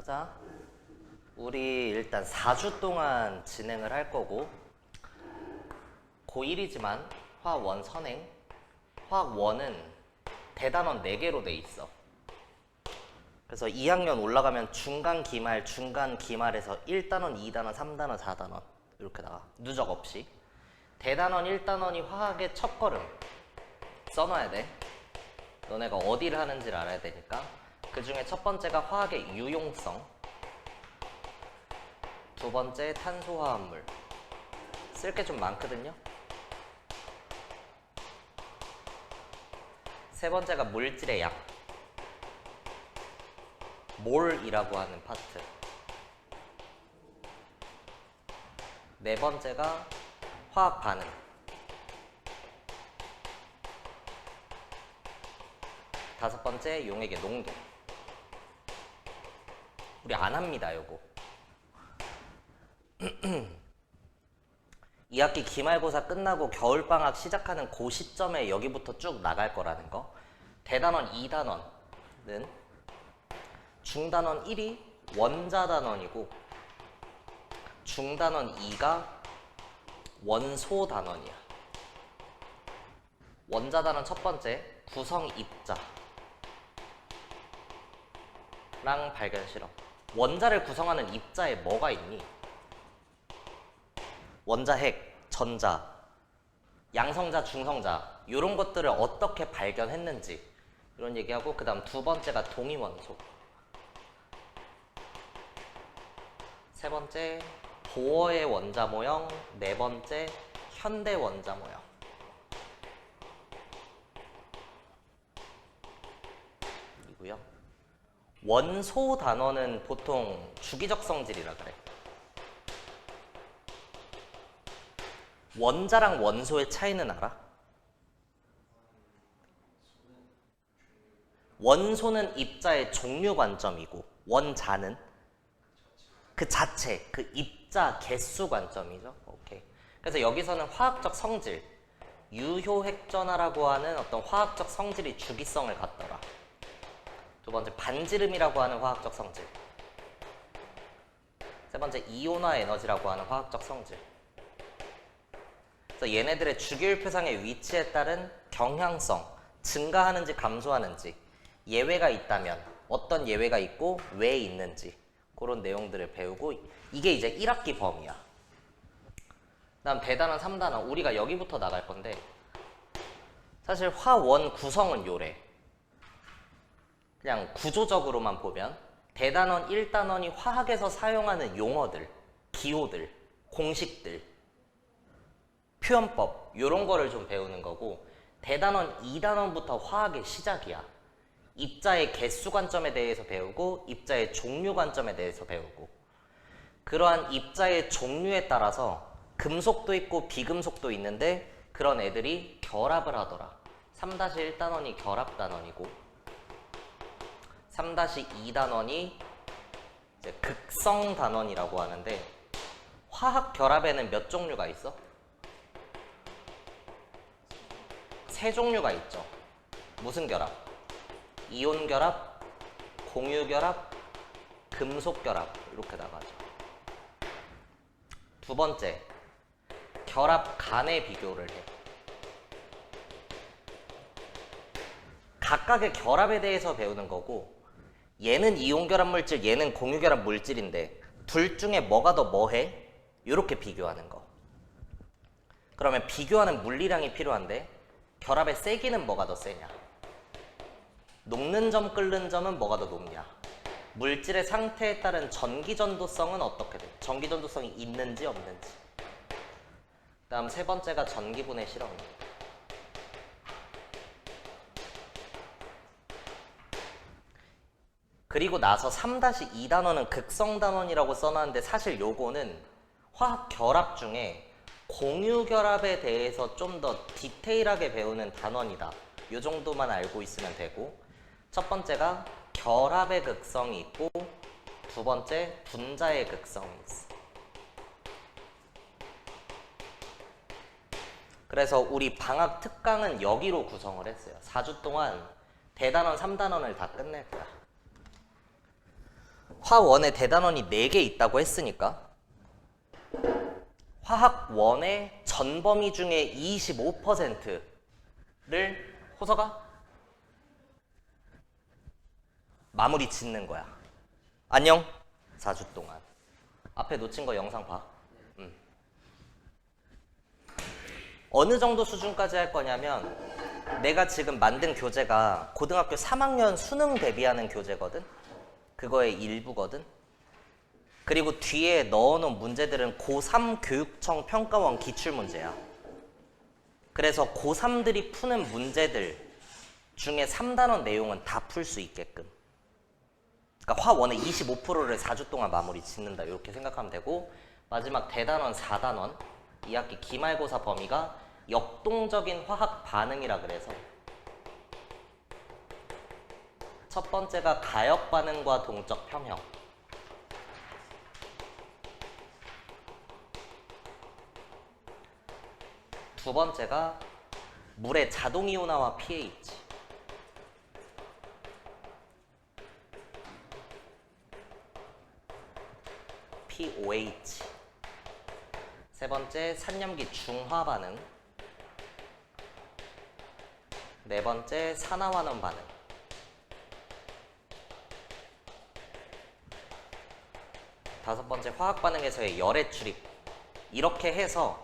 하자. 우리 일단 4주 동안 진행을 할 거고, 고1이지만 화학 원 선행, 화학 1은 대단원 4개로 돼 있어. 그래서 2학년 올라가면 중간 기말에서 1단원, 2단원, 3단원, 4단원 이렇게 나와. 누적 없이. 대단원 1단원이 화학의 첫 걸음 써놔야 돼. 너네가 어디를 하는지를 알아야 되니까. 그 중에 첫 번째가 화학의 유용성, 두 번째 탄소화합물. 쓸 게 좀 많거든요. 세 번째가 물질의 양, 몰이라고 하는 파트. 네 번째가 화학 반응. 다섯 번째 용액의 농도. 우리 안 합니다, 요거. 2학기 기말고사 끝나고 겨울방학 시작하는 그 시점에 여기부터 쭉 나갈 거라는 거. 대단원 2단원은 중단원 1이 원자단원이고 중단원 2가 원소단원이야. 원자단원 첫 번째 구성 입자랑 발견 실험. 원자를 구성하는 입자에 뭐가 있니? 원자핵, 전자, 양성자, 중성자 이런 것들을 어떻게 발견했는지 이런 얘기하고, 그 다음 두 번째가 동위원소, 세 번째 보어의 원자 모형, 네 번째 현대 원자 모형. 이고요. 원소 단원은 보통 주기적 성질이라 그래. 원자랑 원소의 차이는 알아? 원소는 입자의 종류 관점이고 원자는 그 자체, 그 입자 개수 관점이죠. 오케이. 그래서 여기서는 화학적 성질, 유효핵전화라고 하는 어떤 화학적 성질이 주기성을 갖더라. 두 번째 반지름이라고 하는 화학적 성질. 세 번째 이온화 에너지라고 하는 화학적 성질. 그래서 얘네들의 주기율표상의 위치에 따른 경향성, 증가하는지 감소하는지, 예외가 있다면 어떤 예외가 있고 왜 있는지 그런 내용들을 배우고, 이게 이제 1학기 범위야. 그다음 대단원 3단원, 우리가 여기부터 나갈 건데, 사실 화원 구성은 요래. 그냥 구조적으로만 보면 대단원 1단원이 화학에서 사용하는 용어들, 기호들, 공식들, 표현법 이런 거를 좀 배우는 거고, 대단원 2단원부터 화학의 시작이야. 입자의 개수 관점에 대해서 배우고 입자의 종류 관점에 대해서 배우고, 그러한 입자의 종류에 따라서 금속도 있고 비금속도 있는데 그런 애들이 결합을 하더라. 3-1단원이 결합단원이고 3-2단원이 이제 극성단원이라고 하는데, 화학 결합에는 몇 종류가 있어? 세 종류가 있죠. 무슨 결합? 이온 결합, 공유 결합, 금속 결합 이렇게 나가죠. 두 번째, 결합 간의 비교를 해. 각각의 결합에 대해서 배우는 거고, 얘는 이온 결합 물질, 얘는 공유 결합 물질인데 둘 중에 뭐가 더 뭐해? 이렇게 비교하는 거. 그러면 비교하는 물리량이 필요한데 결합의 세기는 뭐가 더 세냐? 녹는 점, 끓는 점은 뭐가 더 높냐? 물질의 상태에 따른 전기전도성은 어떻게 돼? 전기전도성이 있는지 없는지. 그 다음 세 번째가 전기분해 실험이에요. 그리고 나서 3-2단원은 극성단원이라고 써놨는데, 사실 요거는 화학 결합 중에 공유 결합에 대해서 좀 더 디테일하게 배우는 단원이다. 요 정도만 알고 있으면 되고, 첫 번째가 결합의 극성이 있고 두 번째 분자의 극성이 있어. 그래서 우리 방학 특강은 여기로 구성을 했어요. 4주 동안 대단원 3단원을 다 끝낼 거야. 화원에 대단원이 4개 있다고 했으니까 화학원의 전범위 중에 25%를 호서가 마무리 짓는 거야. 안녕. 4주 동안. 앞에 놓친 거 영상 봐. 어느 정도 수준까지 할 거냐면 내가 지금 만든 교재가 고등학교 3학년 수능 대비하는 교재거든. 그거의 일부거든. 그리고 뒤에 넣어놓은 문제들은 고3 교육청 평가원 기출문제야. 그래서 고3들이 푸는 문제들 중에 3단원 내용은 다 풀 수 있게끔. 그러니까 화원의 25%를 4주 동안 마무리 짓는다 이렇게 생각하면 되고, 마지막 대단원 4단원 2학기 기말고사 범위가 역동적인 화학 반응이라 그래서 첫 번째가 가역 반응과 동적 평형, 두 번째가 물의 자동 이온화와 pH, pOH, 세 번째 산염기 중화 반응, 네 번째 산화환원 반응, 다섯 번째 화학 반응에서의 열의 출입. 이렇게 해서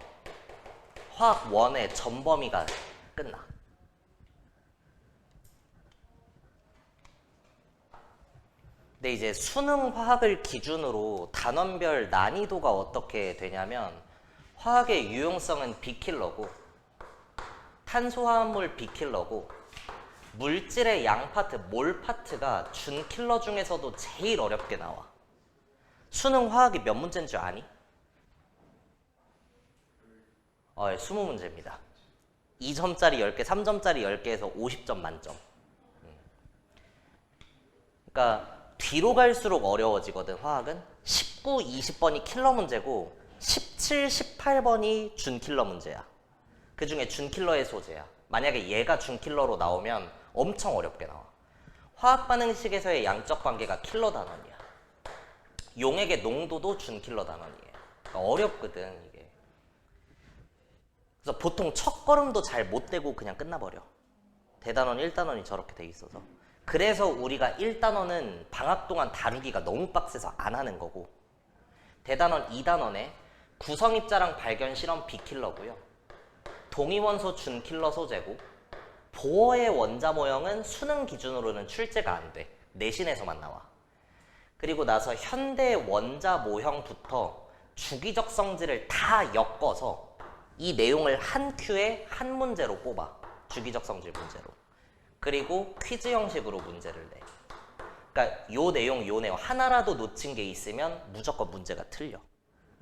화학 원의 전범위가 끝나. 근데 이제 수능 화학을 기준으로 단원별 난이도가 어떻게 되냐면, 화학의 유용성은 B킬러고 탄소화합물 B킬러고 물질의 양 파트, 몰 파트가 준킬러 중에서도 제일 어렵게 나와. 수능 화학이 몇 문제인 줄 아니? 20문제입니다. 2점짜리 10개, 3점짜리 10개에서 50점 만점. 그러니까 뒤로 갈수록 어려워지거든, 화학은. 19, 20번이 킬러 문제고 17, 18번이 준킬러 문제야. 그 중에 준킬러의 소재야. 만약에 얘가 준킬러로 나오면 엄청 어렵게 나와. 화학 반응식에서의 양적 관계가 킬러 단원이야. 용액의 농도도 준킬러 단원이에요. 그러니까 어렵거든, 이게. 그래서 보통 첫 걸음도 잘 못 떼고 그냥 끝나버려. 대단원 1단원이 저렇게 돼 있어서. 그래서 우리가 1단원은 방학 동안 다루기가 너무 빡세서 안 하는 거고, 대단원 2단원에 구성입자랑 발견 실험 B킬러고요. 동위원소 준킬러 소재고, 보어의 원자 모형은 수능 기준으로는 출제가 안 돼. 내신에서만 나와. 그리고 나서 현대 원자 모형부터 주기적 성질을 다 엮어서 이 내용을 한 큐에 한 문제로 뽑아. 주기적 성질 문제로. 그리고 퀴즈 형식으로 문제를 내. 그러니까 요 내용 하나라도 놓친 게 있으면 무조건 문제가 틀려.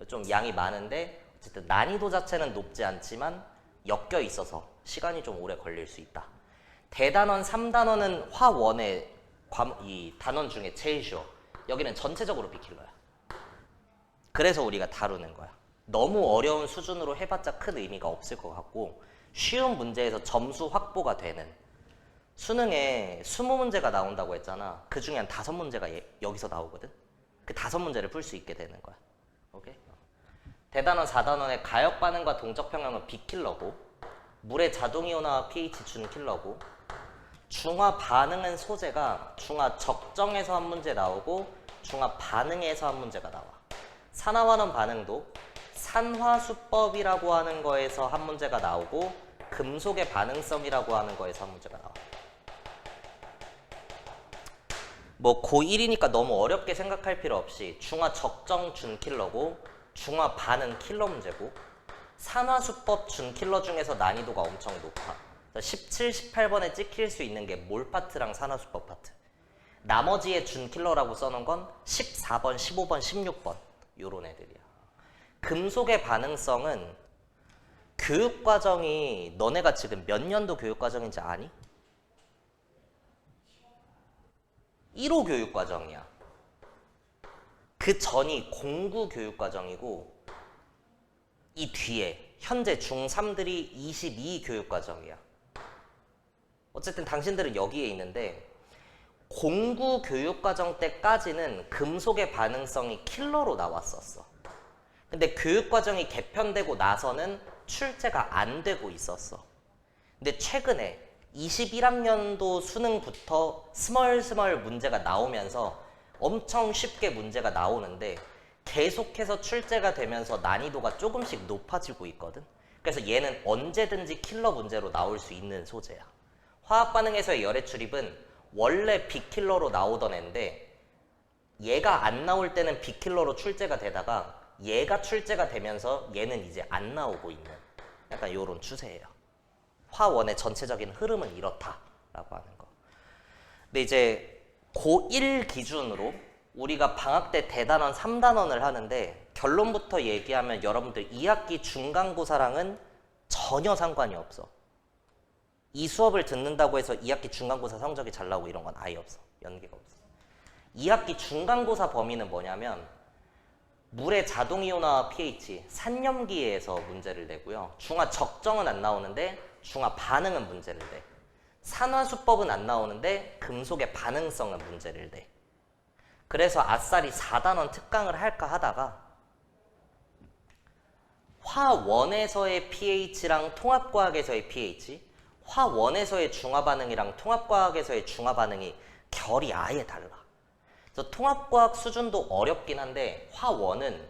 좀 양이 많은데 어쨌든 난이도 자체는 높지 않지만 엮여 있어서 시간이 좀 오래 걸릴 수 있다. 대단원 3단원은 화원의 이 단원 중에 제일 쉬워. 여기는 전체적으로 B킬러야. 그래서 우리가 다루는 거야. 너무 어려운 수준으로 해봤자 큰 의미가 없을 것 같고, 쉬운 문제에서 점수 확보가 되는, 수능에 20문제가 나온다고 했잖아. 그 중에 한 5문제가 여기서 나오거든. 그 5문제를 풀 수 있게 되는 거야. 오케이? 대단원 4단원의 가역 반응과 동적 평형은 B킬러고, 물의 자동 이온화와 pH 준킬러고, 중화 반응은 소재가 중화 적정에서 한 문제 나오고 중화 반응에서 한 문제가 나와. 산화환원 반응도 산화수법이라고 하는 거에서 한 문제가 나오고 금속의 반응성이라고 하는 거에서 한 문제가 나와. 뭐 고1이니까 너무 어렵게 생각할 필요 없이 중화 적정 준킬러고 중화 반응 킬러 문제고, 산화수법 준킬러 중에서 난이도가 엄청 높아. 17, 18번에 찍힐 수 있는 게 몰 파트랑 산화수법 파트. 나머지의 준킬러라고 써놓은 건 14번, 15번, 16번 요런 애들이야. 금속의 반응성은 교육과정이 너네가 지금 몇 년도 교육과정인지 아니? 1호 교육과정이야. 그 전이 공구 교육과정이고 이 뒤에 현재 중3들이 22 교육과정이야. 어쨌든 당신들은 여기에 있는데 공구 교육과정 때까지는 금속의 반응성이 킬러로 나왔었어. 근데 교육과정이 개편되고 나서는 출제가 안 되고 있었어. 근데 최근에 21학년도 수능부터 스멀스멀 문제가 나오면서 엄청 쉽게 문제가 나오는데 계속해서 출제가 되면서 난이도가 조금씩 높아지고 있거든. 그래서 얘는 언제든지 킬러 문제로 나올 수 있는 소재야. 화학 반응에서의 열의 출입은 원래 B킬러로 나오던 애인데 얘가 안 나올 때는 B킬러로 출제가 되다가 얘가 출제가 되면서 얘는 이제 안 나오고 있는 약간 이런 추세예요. 화원의 전체적인 흐름은 이렇다라고 하는 거. 근데 이제 고1 기준으로 우리가 방학 때 대단원 3단원을 하는데 결론부터 얘기하면 여러분들 2학기 중간고사랑은 전혀 상관이 없어. 이 수업을 듣는다고 해서 2학기 중간고사 성적이 잘 나오고 이런 건 아예 없어. 연계가 없어. 2학기 중간고사 범위는 뭐냐면 물의 자동이온화 pH 산염기에서 문제를 내고요. 중화 적정은 안 나오는데 중화 반응은 문제를 내. 산화수법은 안 나오는데 금속의 반응성은 문제를 내. 그래서 아싸리 4단원 특강을 할까 하다가 화원에서의 pH랑 통합과학에서의 pH, 화원에서의 중화반응이랑 통합과학에서의 중화반응이 결이 아예 달라. 그래서 통합과학 수준도 어렵긴 한데 화원은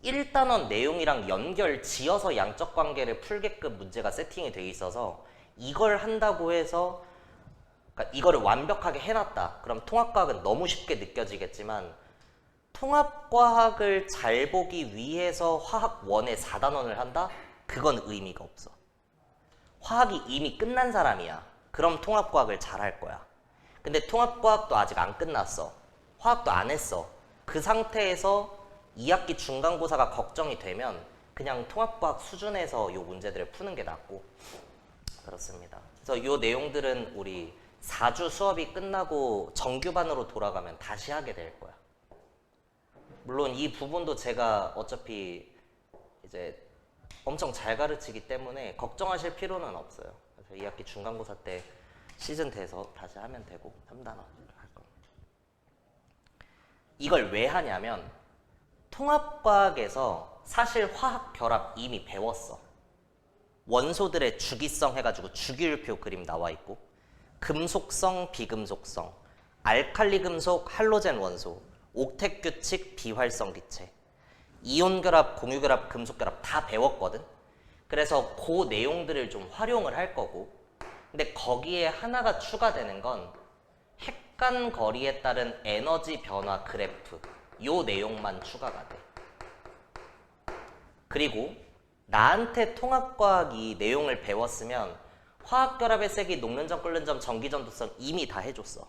1단원 내용이랑 연결 지어서 양적 관계를 풀게끔 문제가 세팅이 돼 있어서 이걸 한다고 해서 그러니까 이거를 완벽하게 해놨다. 그럼 통합과학은 너무 쉽게 느껴지겠지만 통합과학을 잘 보기 위해서 화학원의 4단원을 한다? 그건 의미가 없어. 화학이 이미 끝난 사람이야. 그럼 통합과학을 잘 할 거야. 근데 통합과학도 아직 안 끝났어. 화학도 안 했어. 그 상태에서 2학기 중간고사가 걱정이 되면 그냥 통합과학 수준에서 이 문제들을 푸는 게 낫고 그렇습니다. 그래서 이 내용들은 우리 4주 수업이 끝나고 정규반으로 돌아가면 다시 하게 될 거야. 물론 이 부분도 제가 어차피 이제 엄청 잘 가르치기 때문에 걱정하실 필요는 없어요. 그래서 2학기 중간고사 때 시즌 돼서 다시 하면 되고 3단원 할 겁니다. 이걸 왜 하냐면 통합과학에서 사실 화학 결합 이미 배웠어. 원소들의 주기성 해가지고 주기율표 그림 나와 있고 금속성, 비금속성, 알칼리 금속, 할로젠 원소, 옥텟 규칙, 비활성 기체, 이온 결합, 공유 결합, 금속 결합 다 배웠거든. 그래서 그 내용들을 좀 활용을 할 거고 근데 거기에 하나가 추가되는 건 핵간 거리에 따른 에너지 변화 그래프 요 내용만 추가가 돼. 그리고 나한테 통합과학이 내용을 배웠으면 화학결합의 세기, 녹는점, 끓는점, 전기전도성 이미 다 해줬어.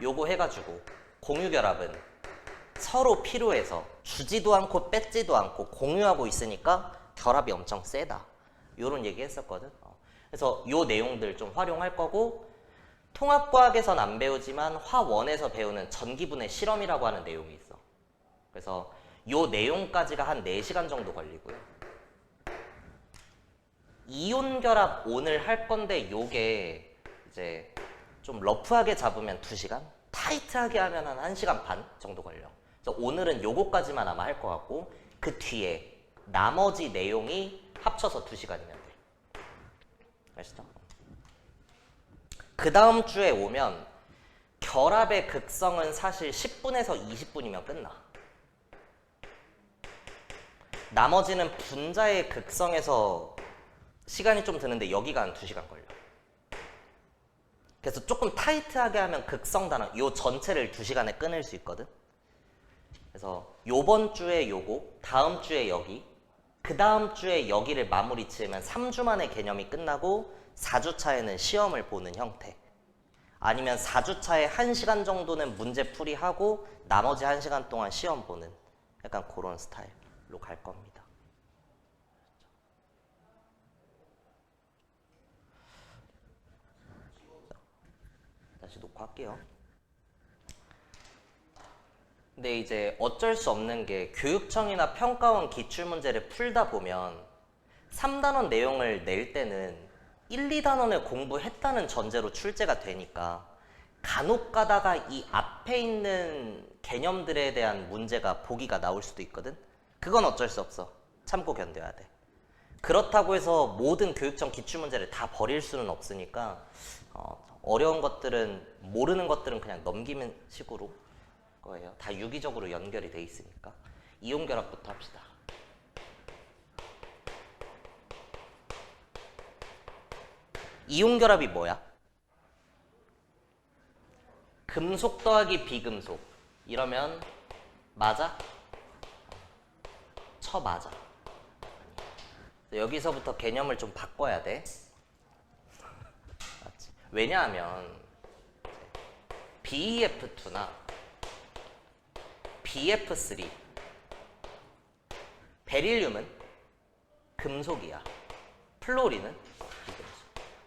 요거 해가지고 공유결합은 서로 필요해서 주지도 않고 뺏지도 않고 공유하고 있으니까 결합이 엄청 세다. 요런 얘기 했었거든. 그래서 요 내용들 좀 활용할 거고 통합과학에선 안 배우지만 화원에서 배우는 전기분해 실험이라고 하는 내용이 있어. 그래서 요 내용까지가 한 4시간 정도 걸리고요. 이온 결합 오늘 할 건데 요게 이제 좀 러프하게 잡으면 2시간, 타이트하게 하면 한 1시간 반 정도 걸려. 그래서 오늘은 요거까지만 아마 할 것 같고 그 뒤에 나머지 내용이 합쳐서 2시간이면 돼. 아시죠? 그 다음 주에 오면 결합의 극성은 사실 10분에서 20분이면 끝나. 나머지는 분자의 극성에서 시간이 좀 드는데 여기가 한 2시간 걸려. 그래서 조금 타이트하게 하면 극성 단원 요 전체를 2시간에 끊을 수 있거든. 그래서 요번 주에 요거, 다음 주에 여기, 그 다음 주에 여기를 마무리 지으면 3주 만에 개념이 끝나고 4주 차에는 시험을 보는 형태. 아니면 4주 차에 1시간 정도는 문제 풀이하고 나머지 1시간 동안 시험 보는 약간 그런 스타일로 갈 겁니다. 다시 녹화할게요. 근데 이제 어쩔 수 없는 게 교육청이나 평가원 기출문제를 풀다 보면 3단원 내용을 낼 때는 1, 2단원을 공부했다는 전제로 출제가 되니까 간혹 가다가 이 앞에 있는 개념들에 대한 문제가 보기가 나올 수도 있거든. 그건 어쩔 수 없어. 참고 견뎌야 돼. 그렇다고 해서 모든 교육청 기출문제를 다 버릴 수는 없으니까 어려운 것들은, 모르는 것들은 그냥 넘기는 식으로 거예요. 다 유기적으로 연결이 돼 있으니까. 이온결합부터 합시다. 이온결합이 뭐야? 금속 더하기 비금속. 이러면 맞아? 맞아. 여기서부터 개념을 좀 바꿔야 돼. 맞지? 왜냐하면 BeF2나 BF3, 베릴륨은 금속이야. 플로리는 비금속.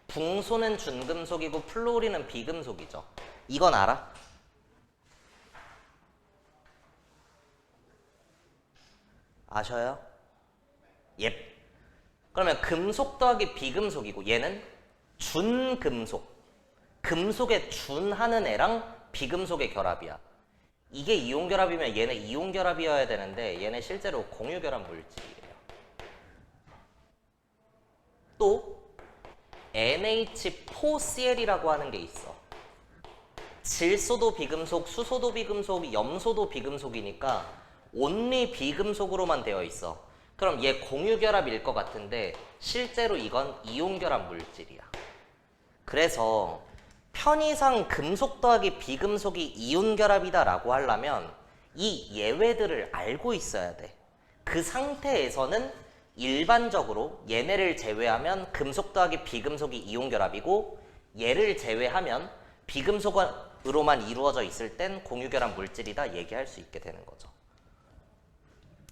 붕소는 준금속이고 플로리는 비금속이죠. 이건 알아? 아셔요? 예. 그러면 금속 더하기 비금속이고 얘는 준금속. 금속에 준하는 애랑 비금속의 결합이야. 이게 이온결합이면 얘는 이온결합이어야 되는데 얘는 실제로 공유결합 물질이에요. 또 NH4Cl이라고 하는 게 있어. 질소도 비금속, 수소도 비금속, 염소도 비금속이니까 온리 비금속으로만 되어 있어. 그럼 얘 공유결합일 것 같은데 실제로 이건 이온결합 물질이야. 그래서 편의상 금속 더하기 비금속이 이온결합이다 라고 하려면 이 예외들을 알고 있어야 돼. 그 상태에서는 일반적으로 얘네를 제외하면 금속 더하기 비금속이 이온결합이고 얘를 제외하면 비금속으로만 이루어져 있을 땐 공유결합 물질이다 얘기할 수 있게 되는 거죠.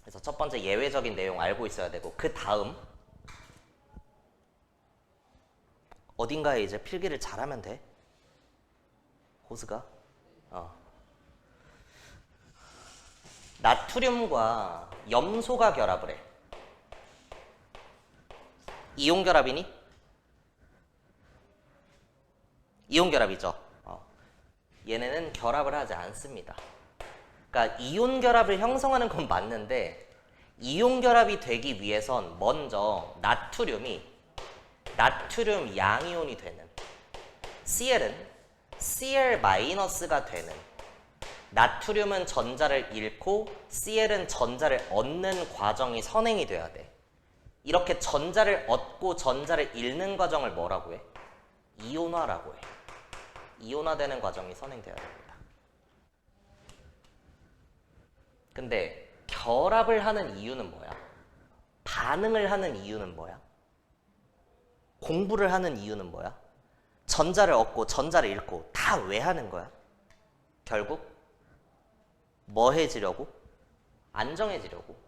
그래서 첫 번째 예외적인 내용 알고 있어야 되고, 그 다음 어딘가에 이제 필기를 잘하면 돼. 호스가 나트륨과 염소가 결합을 해. 이온결합이니? 이온결합이죠. 얘네는 결합을 하지 않습니다. 그러니까 이온결합을 형성하는 건 맞는데 이온결합이 되기 위해선 먼저 나트륨이 나트륨 양이온이 되는, Cl은 Cl-가 되는, 나트륨은 전자를 잃고 Cl은 전자를 얻는 과정이 선행이 돼야 돼. 이렇게 전자를 얻고 전자를 잃는 과정을 뭐라고 해? 이온화라고 해. 이온화되는 과정이 선행돼야 됩니다. 근데 결합을 하는 이유는 뭐야? 반응을 하는 이유는 뭐야? 공부를 하는 이유는 뭐야? 전자를 얻고 전자를 잃고 다 왜 하는 거야? 결국 뭐 해지려고? 안정해지려고.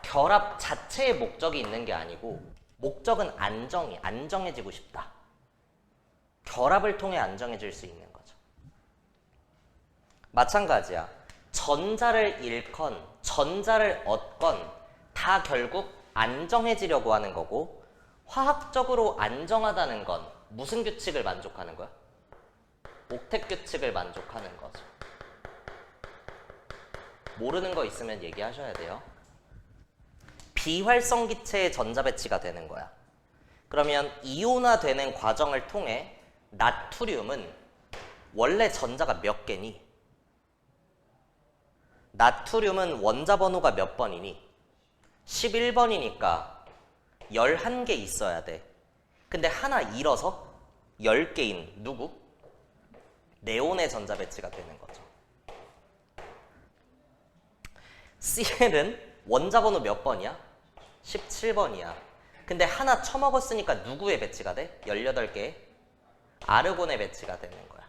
결합 자체의 목적이 있는 게 아니고 목적은 안정해지고 싶다. 결합을 통해 안정해질 수 있는 거죠. 마찬가지야. 전자를 잃건 전자를 얻건 다 결국 안정해지려고 하는 거고, 화학적으로 안정하다는 건 무슨 규칙을 만족하는 거야? 옥텟 규칙을 만족하는 거죠. 모르는 거 있으면 얘기하셔야 돼요. 비활성 기체의 전자 배치가 되는 거야. 그러면 이온화되는 과정을 통해 나트륨은 원래 전자가 몇 개니? 나트륨은 원자 번호가 몇 번이니? 11번이니까 11개 있어야 돼. 근데 하나 잃어서 10개인 누구? 네온의 전자 배치가 되는 거죠. Cl은 원자 번호 몇 번이야? 17번이야. 근데 하나 처먹었으니까 누구의 배치가 돼? 18개. 아르곤의 배치가 되는 거야.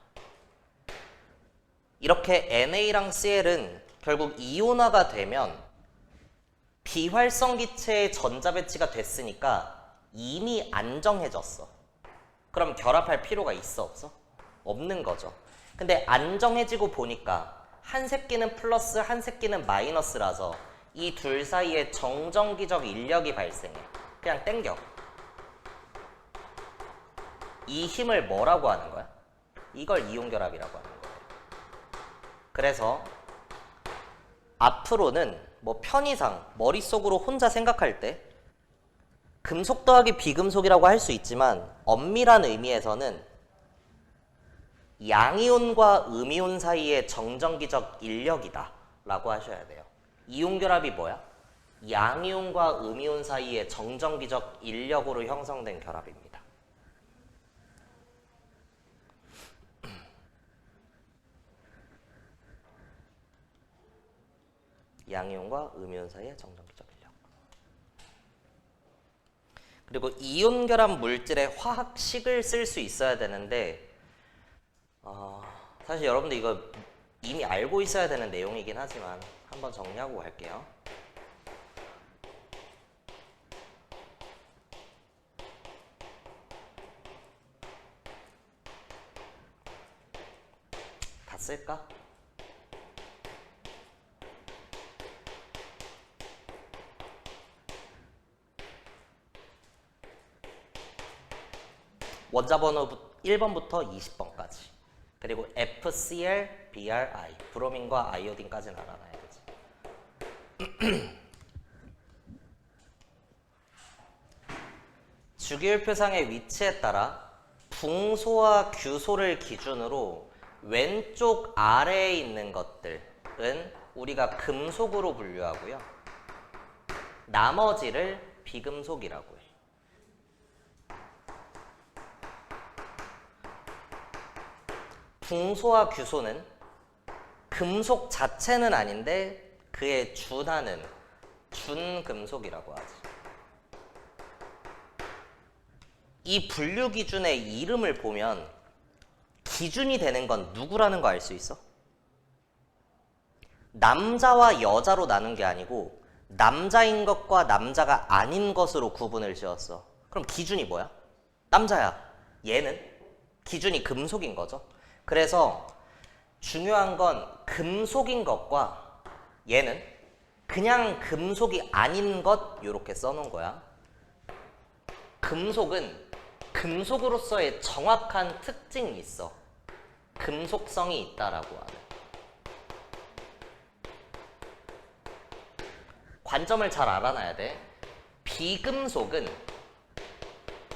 이렇게 NA랑 Cl은 결국 이온화가 되면 비활성 기체의 전자 배치가 됐으니까 이미 안정해졌어. 그럼 결합할 필요가 있어 없어? 없는 거죠. 근데 안정해지고 보니까 한 새끼는 플러스 한 새끼는 마이너스라서 이 둘 사이에 정전기적 인력이 발생해. 그냥 땡겨. 이 힘을 뭐라고 하는 거야? 이걸 이온결합이라고 하는 거예요. 그래서 앞으로는 뭐 편의상 머릿속으로 혼자 생각할 때 금속 더하기 비금속이라고 할 수 있지만 엄밀한 의미에서는 양이온과 음이온 사이의 정전기적 인력이다 라고 하셔야 돼요. 이온결합이 뭐야? 양이온과 음이온 사이의 정전기적 인력으로 형성된 결합입니다. 양이온과 음이온 사이의 정전기적 인력. 그리고 이온 결합 물질의 화학식을 쓸 수 있어야 되는데 사실 여러분들 이거 이미 알고 있어야 되는 내용이긴 하지만 한번 정리하고 갈게요. 다 쓸까? 원자 번호 1번부터 20번까지. 그리고 FCl, BrI, 브로민과 아이오딘까지는 알아놔야 되지. 주기율표상의 위치에 따라 붕소와 규소를 기준으로 왼쪽 아래에 있는 것들은 우리가 금속으로 분류하고요. 나머지를 비금속이라고 해요. 붕소와 규소는 금속 자체는 아닌데 그에 준하는 준금속이라고 하지. 이 분류 기준의 이름을 보면 기준이 되는 건 누구라는 거 알 수 있어? 남자와 여자로 나눈 게 아니고 남자인 것과 남자가 아닌 것으로 구분을 지었어. 그럼 기준이 뭐야? 남자야. 얘는 기준이 금속인 거죠. 그래서 중요한 건 금속인 것과 얘는 그냥 금속이 아닌 것 이렇게 써놓은 거야. 금속은 금속으로서의 정확한 특징이 있어. 금속성이 있다라고 하는. 관점을 잘 알아놔야 돼. 비금속은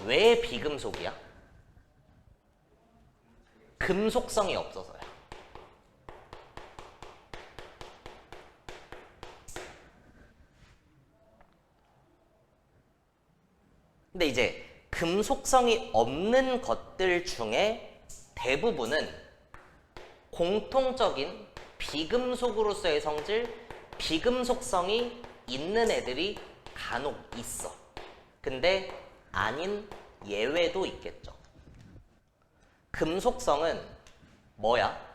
왜 비금속이야? 금속성이 없어서야. 근데 이제 금속성이 없는 것들 중에 대부분은 공통적인 비금속으로서의 성질, 비금속성이 있는 애들이 간혹 있어. 근데 아닌 예외도 있겠죠. 금속성은 뭐야?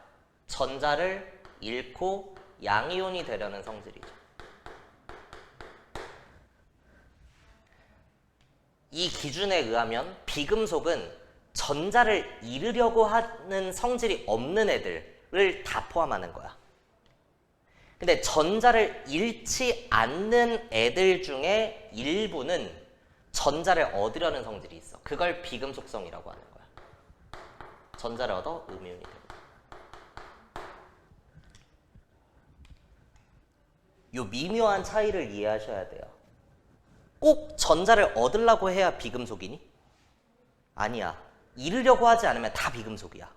전자를 잃고 양이온이 되려는 성질이죠. 이 기준에 의하면 비금속은 전자를 잃으려고 하는 성질이 없는 애들을 다 포함하는 거야. 근데 전자를 잃지 않는 애들 중에 일부는 전자를 얻으려는 성질이 있어. 그걸 비금속성이라고 하는 거야. 전자를 얻어 음이온이 됩니다. 요 미묘한 차이를 이해하셔야 돼요. 꼭 전자를 얻으려고 해야 비금속이니? 아니야. 잃으려고 하지 않으면 다 비금속이야.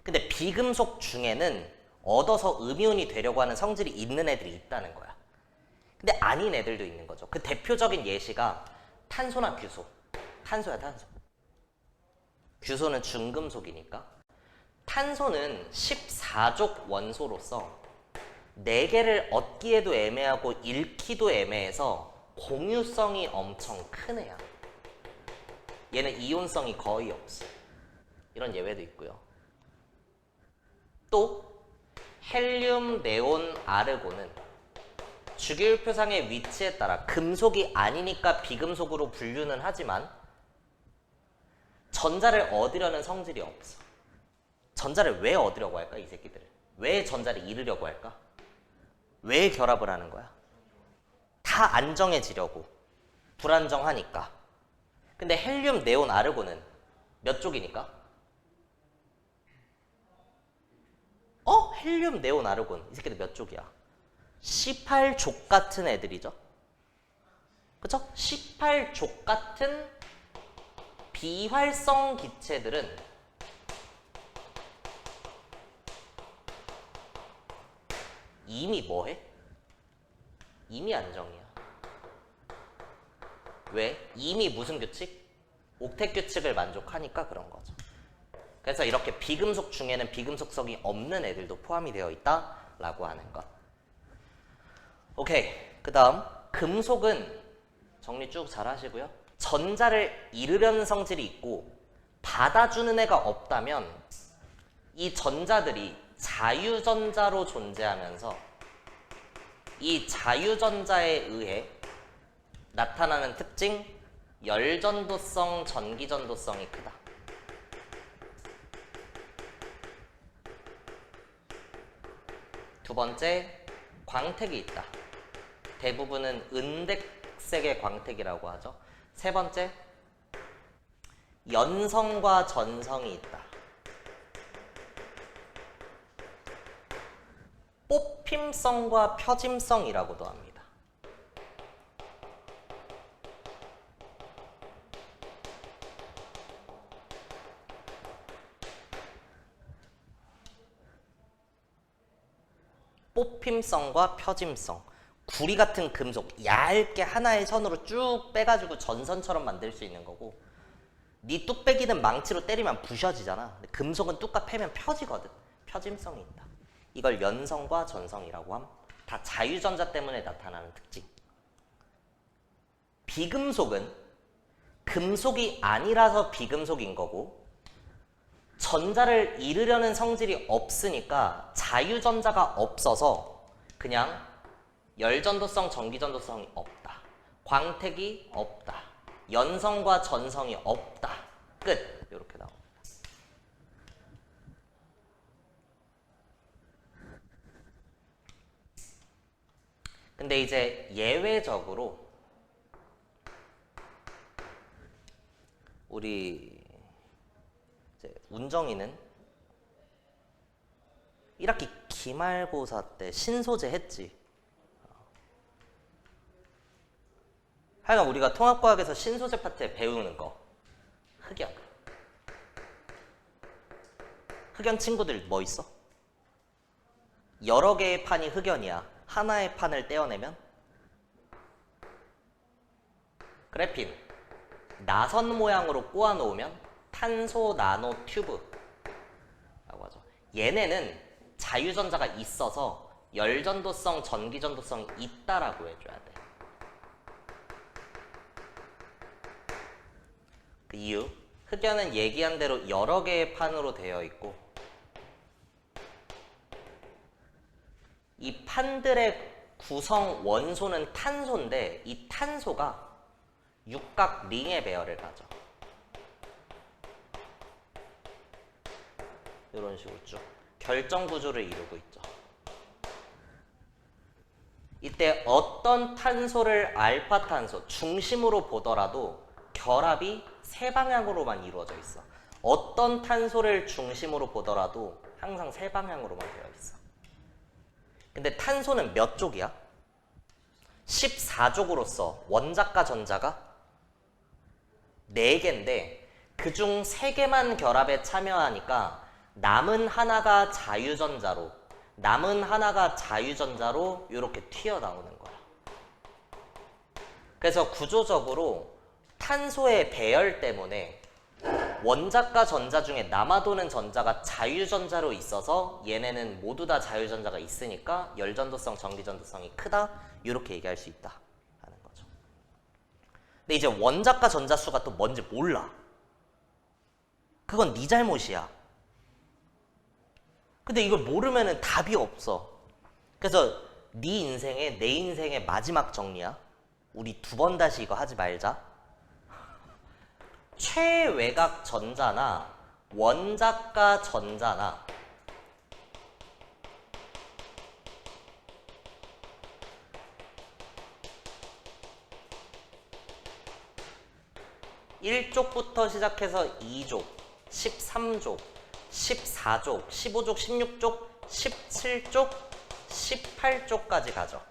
근데 비금속 중에는 얻어서 음이온이 되려고 하는 성질이 있는 애들이 있다는 거야. 근데 아닌 애들도 있는 거죠. 그 대표적인 예시가 탄소나 규소. 탄소야, 탄소. 규소는 중금속이니까. 탄소는 14족 원소로서 4개를 얻기에도 애매하고 잃기도 애매해서 공유성이 엄청 큰 애야. 얘는 이온성이 거의 없어. 이런 예외도 있고요. 또 헬륨, 네온, 아르곤은 주기율표상의 위치에 따라 금속이 아니니까 비금속으로 분류는 하지만 전자를 얻으려는 성질이 없어. 전자를 왜 얻으려고 할까? 이 새끼들을. 왜 전자를 잃으려고 할까? 왜 결합을 하는 거야? 다 안정해지려고. 불안정하니까. 근데 헬륨, 네온, 아르곤은 몇 쪽이니까? 헬륨, 네온, 아르곤. 이 새끼들 몇 쪽이야? 18족 같은 애들이죠. 그쵸? 18족 같은 비활성 기체들은 이미 뭐해? 이미 안정이야. 왜? 이미 무슨 규칙? 옥텟 규칙을 만족하니까 그런 거죠. 그래서 이렇게 비금속 중에는 비금속성이 없는 애들도 포함이 되어 있다라고 하는 것. 오케이. 그 다음 금속은 정리 쭉 잘 하시고요. 전자를 이르려는 성질이 있고 받아주는 애가 없다면 이 전자들이 자유전자로 존재하면서 이 자유전자에 의해 나타나는 특징, 열전도성, 전기전도성이 크다. 두 번째, 광택이 있다. 대부분은 은백색의 광택이라고 하죠. 세 번째, 연성과 전성이 있다. 뽑힘성과 펴짐성이라고도 합니다. 뽑힘성과 펴짐성. 구리 같은 금속 얇게 하나의 선으로 쭉 빼가지고 전선처럼 만들 수 있는 거고, 네 뚝배기는 망치로 때리면 부셔지잖아. 근데 금속은 뚝까 패면 펴지거든. 펴짐성이 있다. 이걸 연성과 전성이라고 함. 다 자유전자 때문에 나타나는 특징. 비금속은 금속이 아니라서 비금속인 거고, 전자를 이르려는 성질이 없으니까 자유전자가 없어서 그냥 열전도성, 전기전도성이 없다. 광택이 없다. 연성과 전성이 없다. 끝. 이렇게 나옵니다. 근데 이제 예외적으로 우리 이제 운정이는 1학기 기말고사 때 신소재 했지. 하여간 우리가 통합과학에서 신소재 파트에 배우는 거, 흑연. 흑연 친구들 뭐 있어? 여러 개의 판이 흑연이야. 하나의 판을 떼어내면 그래핀. 나선 모양으로 꼬아 놓으면 탄소 나노 튜브라고 하죠. 얘네는 자유전자가 있어서 열전도성, 전기전도성이 있다라고 해줘야 돼. 그 이유, 흑연은 얘기한 대로 여러 개의 판으로 되어 있고 이 판들의 구성 원소는 탄소인데 이 탄소가 육각 링의 배열을 가져. 이런 식으로 쭉 결정 구조를 이루고 있죠. 이때 어떤 탄소를 알파탄소 중심으로 보더라도 결합이 세 방향으로만 이루어져 있어. 어떤 탄소를 중심으로 보더라도 항상 세 방향으로만 되어 있어. 근데 탄소는 몇 쪽이야? 14쪽으로서 원자과 전자가 4개인데 그중 3개만 결합에 참여하니까 남은 하나가 자유전자로, 남은 하나가 자유전자로 이렇게 튀어나오는 거야. 그래서 구조적으로 탄소의 배열 때문에 원자과 전자 중에 남아도는 전자가 자유전자로 있어서 얘네는 모두 다 자유전자가 있으니까 열전도성, 전기전도성이 크다, 이렇게 얘기할 수 있다 하는 거죠. 근데 이제 원자과 전자 수가 또 뭔지 몰라. 그건 네 잘못이야. 근데 이걸 모르면은 답이 없어. 그래서 네 인생의, 내 인생의 마지막 정리야. 우리 2번 다시 이거 하지 말자. 최외곽 전자나 원자과 전자나 1족부터 시작해서 2족, 13족, 14족, 15족, 16족, 17족, 18족까지 가죠.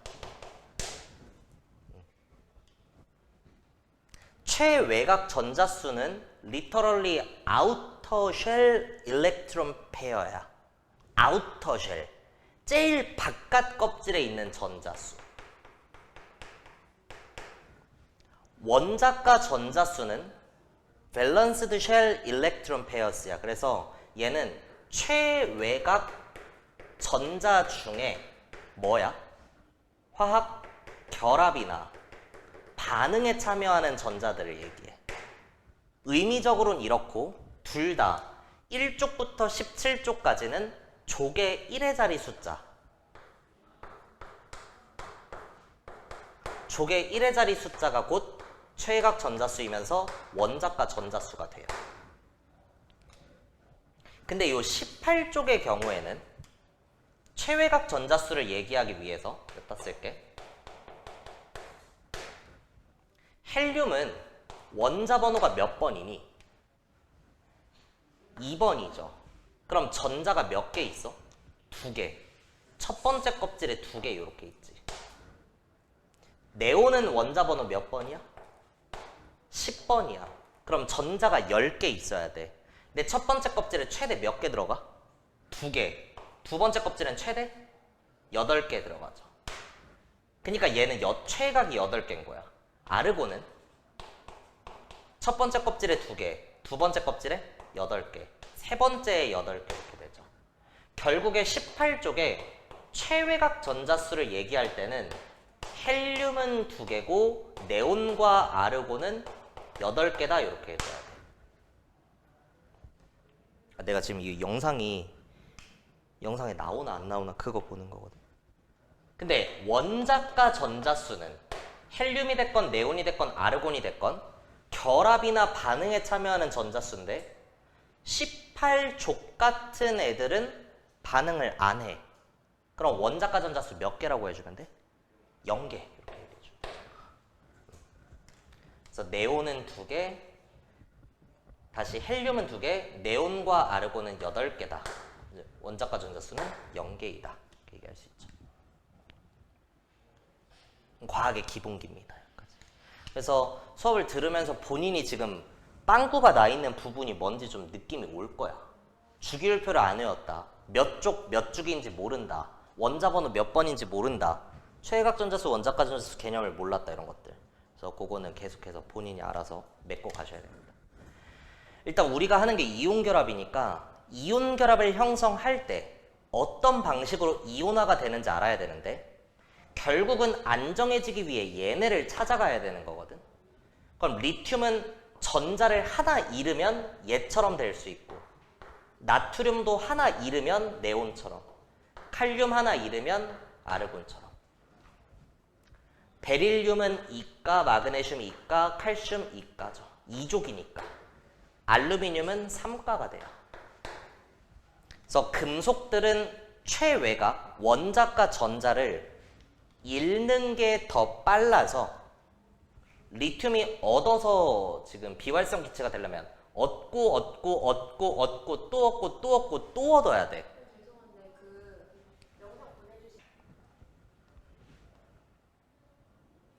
최외곽 전자수는 literally outer shell electron pair야. outer shell. 제일 바깥 껍질에 있는 전자수. 원자가 전자수는 balanced shell electron pairs야. 그래서 얘는 최외곽 전자 중에 뭐야? 화학 결합이나 반응에 참여하는 전자들을 얘기해. 의미적으로는 이렇고 둘 다 1족부터 17족까지는 족의 1의 자리 숫자. 족의 1의 자리 숫자가 곧 최외곽 전자수이면서 원자가 전자수가 돼요. 근데 이 18족의 경우에는 최외곽 전자수를 얘기하기 위해서 여기다 쓸게. 헬륨은 원자 번호가 몇 번이니? 2번이죠. 그럼 전자가 몇 개 있어? 2개. 첫 번째 껍질에 2개 이렇게 있지. 네온은 원자 번호 몇 번이야? 10번이야. 그럼 전자가 10개 있어야 돼. 근데 첫 번째 껍질에 최대 몇 개 들어가? 2개. 두 번째 껍질엔 최대 8개 들어가죠. 그러니까 얘는 최각이 8개인 거야. 아르곤은 첫 번째 껍질에 2개, 두 번째 껍질에 8개, 세 번째에 8개 이렇게 되죠. 결국에 18쪽에 최외곽 전자수를 얘기할 때는 헬륨은 2개고 네온과 아르곤은 8개다 이렇게 해줘야 돼. 내가 지금 이 영상에 나오나 안 나오나 그거 보는 거거든. 근데 원자가 전자수는 헬륨이 됐건 네온이 됐건 아르곤이 됐건 결합이나 반응에 참여하는 전자수인데 18족 같은 애들은 반응을 안 해. 그럼 원자가 전자수 몇 개라고 해주면 돼? 0개 이렇게 얘기해줘. 그래서 네온은 2개, 다시 헬륨은 2개, 네온과 아르곤은 8개다. 원자가 전자수는 0개이다. 이렇게 얘기할 수 있죠. 과학의 기본기입니다. 여기까지. 그래서 수업을 들으면서 본인이 지금 빵꾸가 나 있는 부분이 뭔지 좀 느낌이 올 거야. 주기율표를 안 외웠다. 몇 쪽, 몇 주기인지 모른다. 원자 번호 몇 번인지 모른다. 최외곽 전자수, 원자가 전자수 개념을 몰랐다. 이런 것들. 그래서 그거는 계속해서 본인이 알아서 맺고 가셔야 됩니다. 일단 우리가 하는 게 이온 결합이니까 이온 결합을 형성할 때 어떤 방식으로 이온화가 되는지 알아야 되는데 결국은 안정해지기 위해 얘네를 찾아가야 되는 거거든. 그럼 리튬은 전자를 하나 잃으면 얘처럼 될 수 있고 나트륨도 하나 잃으면 네온처럼 칼륨 하나 잃으면 아르곤처럼 베릴륨은 이가, 마그네슘 이가, 칼슘 이가죠. 2족이니까 알루미늄은 3가가 돼요. 그래서 금속들은 최외곽, 원자가 전자를 잃는 게 더 빨라서 리튬이 얻어서 지금 비활성 기체가 되려면 얻고 또 얻고 또 얻고 또 얻어야 돼. 죄송한데 그 영상 보내주신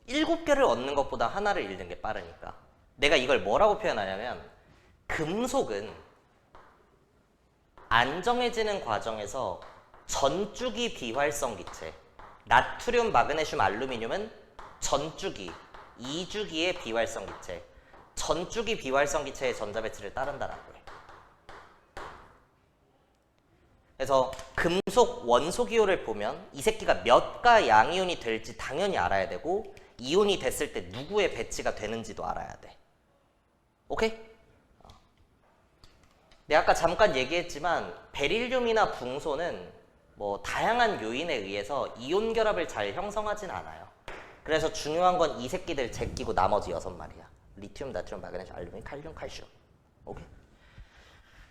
7개를 얻는 것보다 하나를 잃는 게 빠르니까. 내가 이걸 뭐라고 표현하냐면 금속은 안정해지는 과정에서 전주기 비활성 기체, 나트륨, 마그네슘, 알루미늄은 전주기, 2주기의 비활성 기체, 전주기 비활성 기체의 전자 배치를 따른다라고 해. 그래서 금속 원소기호를 보면 이 새끼가 몇 가 양이온이 될지 당연히 알아야 되고 이온이 됐을 때 누구의 배치가 되는지도 알아야 돼. 오케이? 내가 아까 잠깐 얘기했지만 베릴륨이나 붕소는 뭐 다양한 요인에 의해서 이온 결합을 잘 형성하진 않아요. 그래서 중요한 건 이 새끼들 제끼고 나머지 6마리야. 리튬, 나트륨, 마그네슘, 알루미늄, 칼륨, 칼슘. 오케이?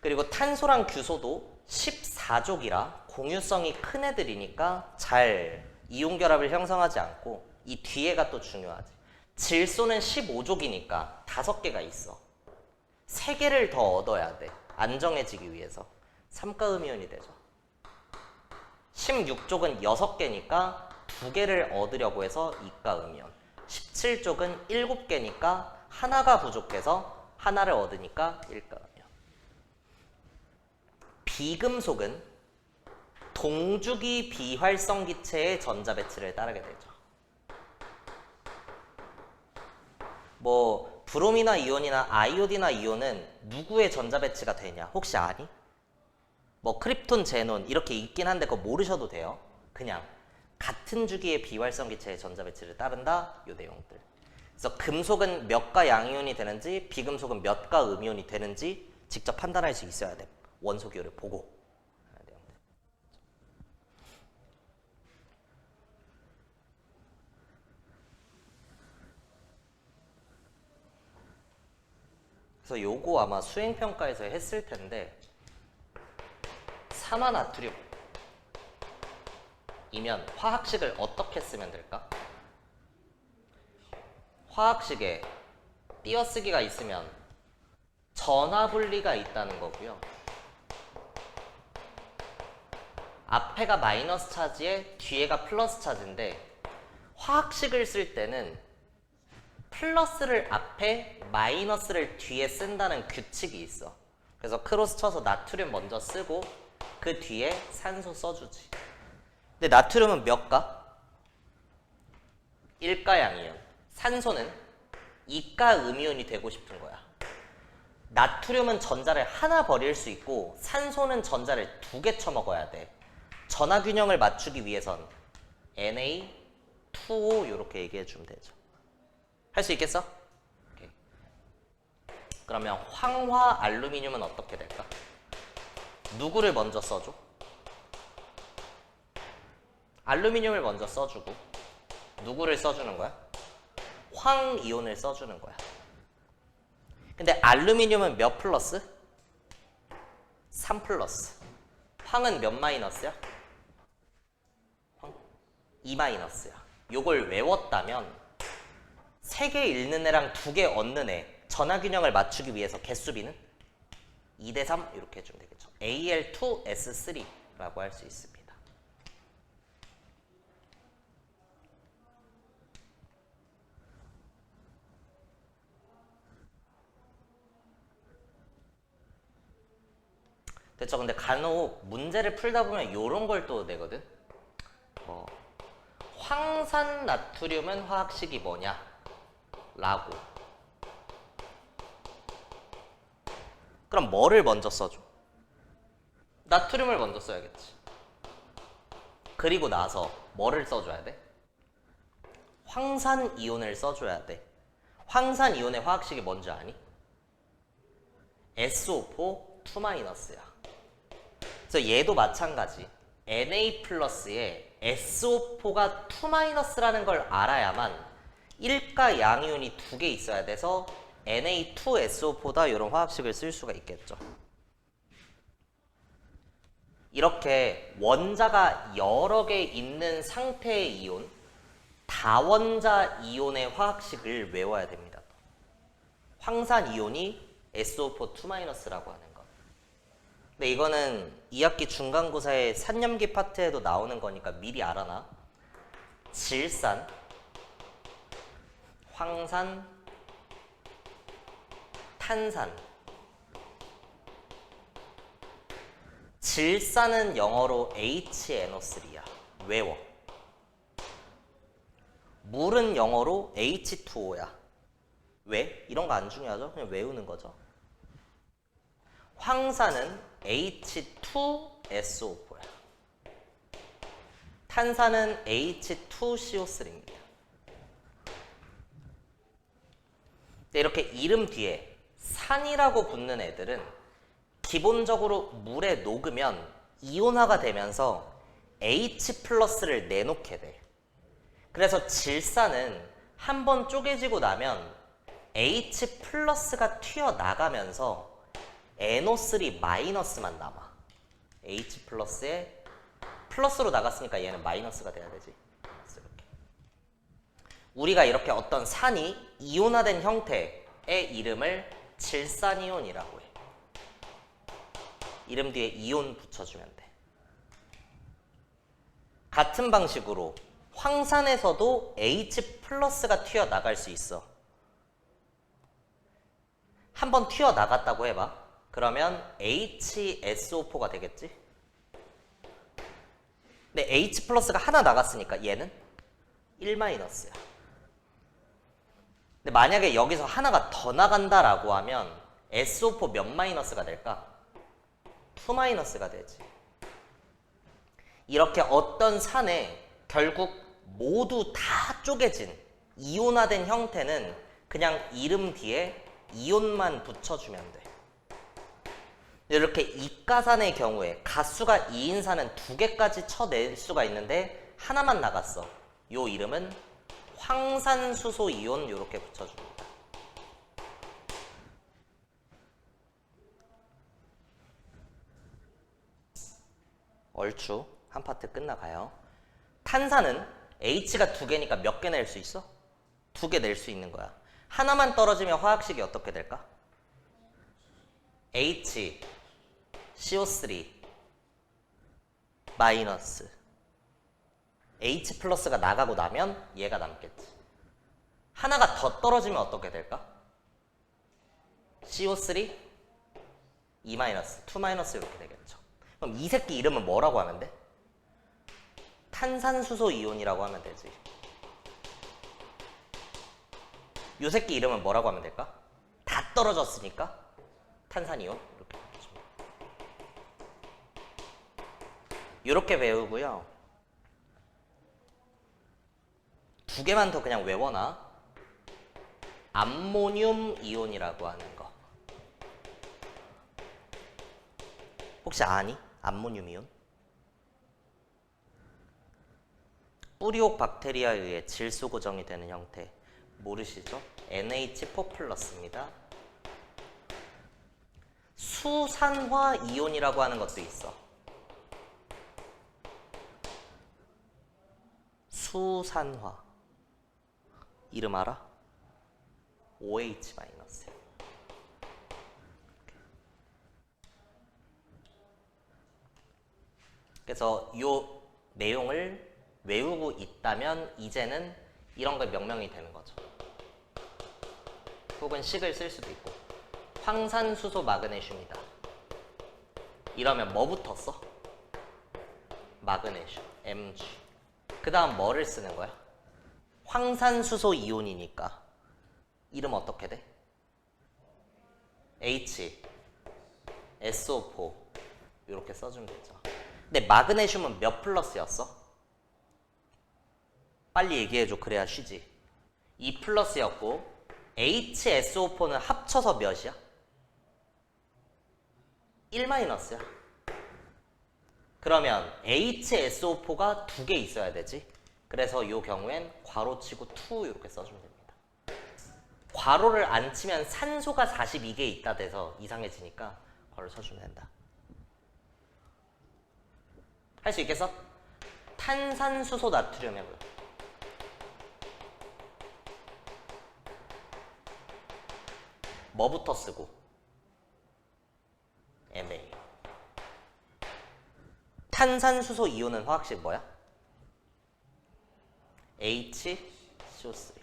그리고 탄소랑 규소도 14족이라 공유성이 큰 애들이니까 잘 이온 결합을 형성하지 않고 이 뒤에가 또 중요하지. 질소는 15족이니까 5개가 있어. 3개를 더 얻어야 돼. 안정해지기 위해서. 3가 음이온이 되죠. 16쪽은 6개니까 2개를 얻으려고 해서 2가 음이온. 17쪽은 7개니까 하나가 부족해서 하나를 얻으니까 1가 음이온. 비금속은 동주기 비활성 기체의 전자 배치를 따르게 되죠. 뭐 브롬이나 이온이나 아이오디나 이온은 누구의 전자 배치가 되냐? 혹시 아니? 뭐 크립톤, 제논 이렇게 있긴 한데 그거 모르셔도 돼요. 그냥 같은 주기의 비활성 기체의 전자 배치를 따른다. 요 내용들. 그래서 금속은 몇 가 양이온이 되는지, 비금속은 몇 가 음이온이 되는지 직접 판단할 수 있어야 돼. 원소 기호를 보고. 그래서 요거 아마 수행평가에서 했을 텐데 산화나트륨이면 화학식을 어떻게 쓰면 될까? 화학식에 띄어쓰기가 있으면 전화분리가 있다는 거고요. 앞에가 마이너스 차지에 뒤에가 플러스 차지인데 화학식을 쓸 때는 플러스를 앞에 마이너스를 뒤에 쓴다는 규칙이 있어. 그래서 크로스 쳐서 나트륨 먼저 쓰고 그 뒤에 산소 써주지. 근데 나트륨은 몇 가? 1가 양이온. 산소는 2가 음이온이 되고 싶은 거야. 나트륨은 전자를 하나 버릴 수 있고 산소는 전자를 2개 쳐먹어야 돼. 전화균형을 맞추기 위해선 Na2O 이렇게 얘기해 주면 되죠. 할 수 있겠어? 오케이. 그러면 황화 알루미늄은 어떻게 될까? 누구를 먼저 써줘? 알루미늄을 먼저 써주고 누구를 써주는 거야? 황이온을 써주는 거야. 근데 알루미늄은 몇 플러스? 3 플러스. 황은 몇 마이너스야? 황? 2 마이너스야. 요걸 외웠다면 3개 잃는 애랑 2개 얻는 애 전화균형을 맞추기 위해서 개수비는 2대3 이렇게 해주면 되겠죠. Al2S3라고 할 수 있습니다. 됐죠? 근데 간혹 문제를 풀다 보면 이런 걸 또 내거든. 황산 나트륨은 화학식이 뭐냐? 라고. 그럼 뭐를 먼저 써줘? 나트륨을 먼저 써야겠지. 그리고 나서 뭐를 써줘야 돼? 황산 이온을 써줘야 돼. 황산 이온의 화학식이 뭔지 아니? SO4 2-야. 그래서 얘도 마찬가지. Na 플러스에 SO4가 2-라는 걸 알아야만 1가 양이온이 2개 있어야 돼서 Na2SO4다 이런 화학식을 쓸 수가 있겠죠. 이렇게 원자가 여러 개 있는 상태의 이온, 다원자 이온의 화학식을 외워야 됩니다. 황산 이온이 SO4 2-라고 하는 것. 근데 이거는 2학기 중간고사의 산염기 파트에도 나오는 거니까 미리 알아놔. 질산, 황산, 탄산. 질산은 영어로 HNO3야. 외워. 물은 영어로 H2O야. 왜? 이런 거 안 중요하죠? 그냥 외우는 거죠. 황산은 H2SO4야. 탄산은 H2CO3입니다. 이렇게 이름 뒤에 산이라고 붙는 애들은 기본적으로 물에 녹으면 이온화가 되면서 H 플러스를 내놓게 돼. 그래서 질산은 한번 쪼개지고 나면 H 플러스가 튀어나가면서 NO3 마이너스만 남아. H 플러스에 플러스로 나갔으니까 얘는 마이너스가 돼야 되지. 이렇게. 우리가 이렇게 어떤 산이 이온화된 형태의 이름을 질산이온이라고 해. 이름 뒤에 이온 붙여주면 돼. 같은 방식으로 황산에서도 H 플러스가 튀어나갈 수 있어. 한번 튀어나갔다고 해봐. 그러면 HSO4가 되겠지? 근데 H 플러스가 하나 나갔으니까 얘는 1 마이너스야. 근데 만약에 여기서 하나가 더 나간다라고 하면 SO4 몇 마이너스가 될까? 2 마이너스가 되지. 이렇게 어떤 산에 결국 모두 다 쪼개진 이온화된 형태는 그냥 이름 뒤에 이온만 붙여주면 돼. 이렇게 이가산의 경우에 가수가 2인 산은 2개까지 쳐낼 수가 있는데 하나만 나갔어. 요 이름은 황산수소 이온 이렇게 붙여줍니다. 얼추 한 파트 끝나가요. 탄산은 H가 2개니까 몇 개 낼 수 있어? 2개 낼 수 있는 거야. 하나만 떨어지면 화학식이 어떻게 될까? H, CO3, 마이너스. H 플러스가 나가고 나면 얘가 남겠지. 하나가 더 떨어지면 어떻게 될까? CO3, 2 마이너스, 2 마이너스 이렇게 되겠죠. 그럼 이 새끼 이름은 뭐라고 하면 돼? 탄산수소 이온이라고 하면 되지. 요 새끼 이름은 뭐라고 하면 될까? 다 떨어졌으니까 탄산이온 이렇게 바꿔줍니다. 이렇게 외우고요. 2개만 더 그냥 외워놔. 암모늄 이온이라고 하는 거. 혹시 아니? 암모늄 이온? 뿌리옥 박테리아에 의해 질소 고정이 되는 형태. 모르시죠? NH4 플러스입니다. 수산화 이온이라고 하는 것도 있어. 수산화. 이름 알아? OH 마이너스. 그래서 이 내용을 외우고 있다면 이제는 이런 걸 명명이 되는 거죠. 혹은 식을 쓸 수도 있고. 황산수소 마그네슘이다. 이러면 뭐부터 써? 마그네슘, Mg. 그 다음 뭐를 쓰는 거야? 황산수소 이온이니까 이름 어떻게 돼? H, SO4 이렇게 써주면 되죠. 근데 마그네슘은 몇 플러스였어? 빨리 얘기해줘. 그래야 쉬지. 2 플러스였고 HSO4는 합쳐서 몇이야? 1 마이너스야. 그러면 HSO4가 2개 있어야 되지. 그래서 이 경우엔 괄호치고 2 이렇게 써주면 됩니다. 괄호를 안 치면 산소가 42개 있다 돼서 이상해지니까 괄호 쳐주면 된다. 할 수 있겠어? 탄산수소 나트륨 해보요. 뭐부터 쓰고? MA. 탄산수소 이온은 화학식 뭐야? HCO3.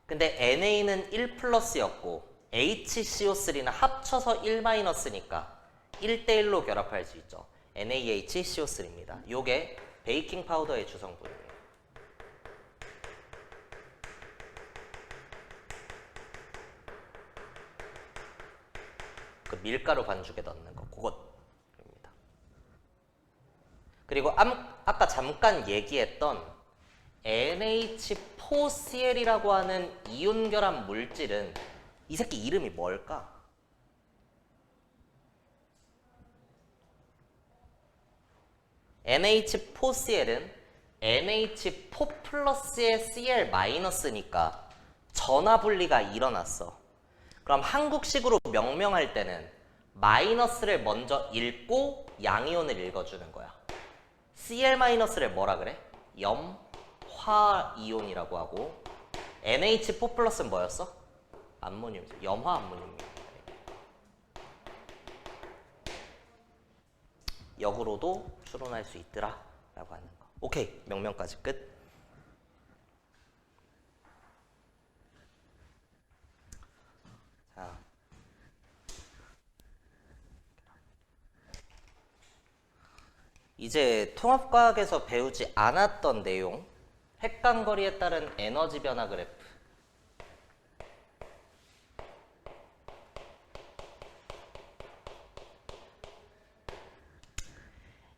근데 NA는 1 플러스였고 HCO3는 합쳐서 1 마이너스니까 1대1로 결합할 수 있죠. NaHCO3입니다. 요게 베이킹 파우더의 주성분이에요. 그 밀가루 반죽에 넣는 거, 그것입니다. 그리고 아까 잠깐 얘기했던 NH4Cl이라고 하는 이온 결합 물질은 이 새끼 이름이 뭘까? NH4Cl은 NH4 플러스의 Cl 마이너스니까 전화 분리가 일어났어. 그럼 한국식으로 명명할 때는 마이너스를 먼저 읽고 양이온을 읽어주는 거야. Cl 마이너스를 뭐라 그래? 염화이온이라고 하고 NH4 플러스는 뭐였어? 암모늄, 염화 암모늄입니다. 역으로도 추론할 수 있더라 라고 하는 거. 오케이, 명명까지 끝. 자, 이제 통합과학에서 배우지 않았던 내용, 핵간거리에 따른 에너지 변화 그래프.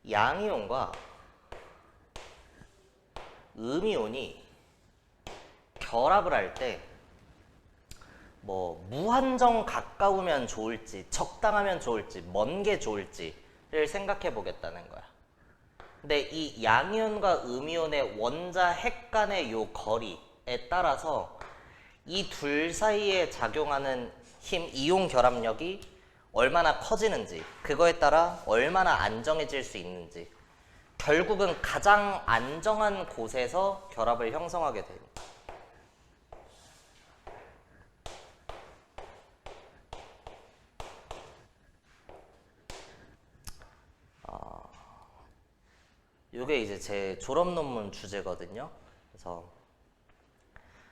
양이온과 음이온이 결합을 할 때 뭐 무한정 가까우면 좋을지 적당하면 좋을지 먼 게 좋을지를 생각해 보겠다는 거야. 근데 이 양이온과 음이온의 원자 핵 간의 요 거리에 따라서 이 둘 사이에 작용하는 힘, 이온 결합력이 얼마나 커지는지, 그거에 따라 얼마나 안정해질 수 있는지, 결국은 가장 안정한 곳에서 결합을 형성하게 됩니다. 이게 이제 제 졸업 논문 주제거든요. 그래서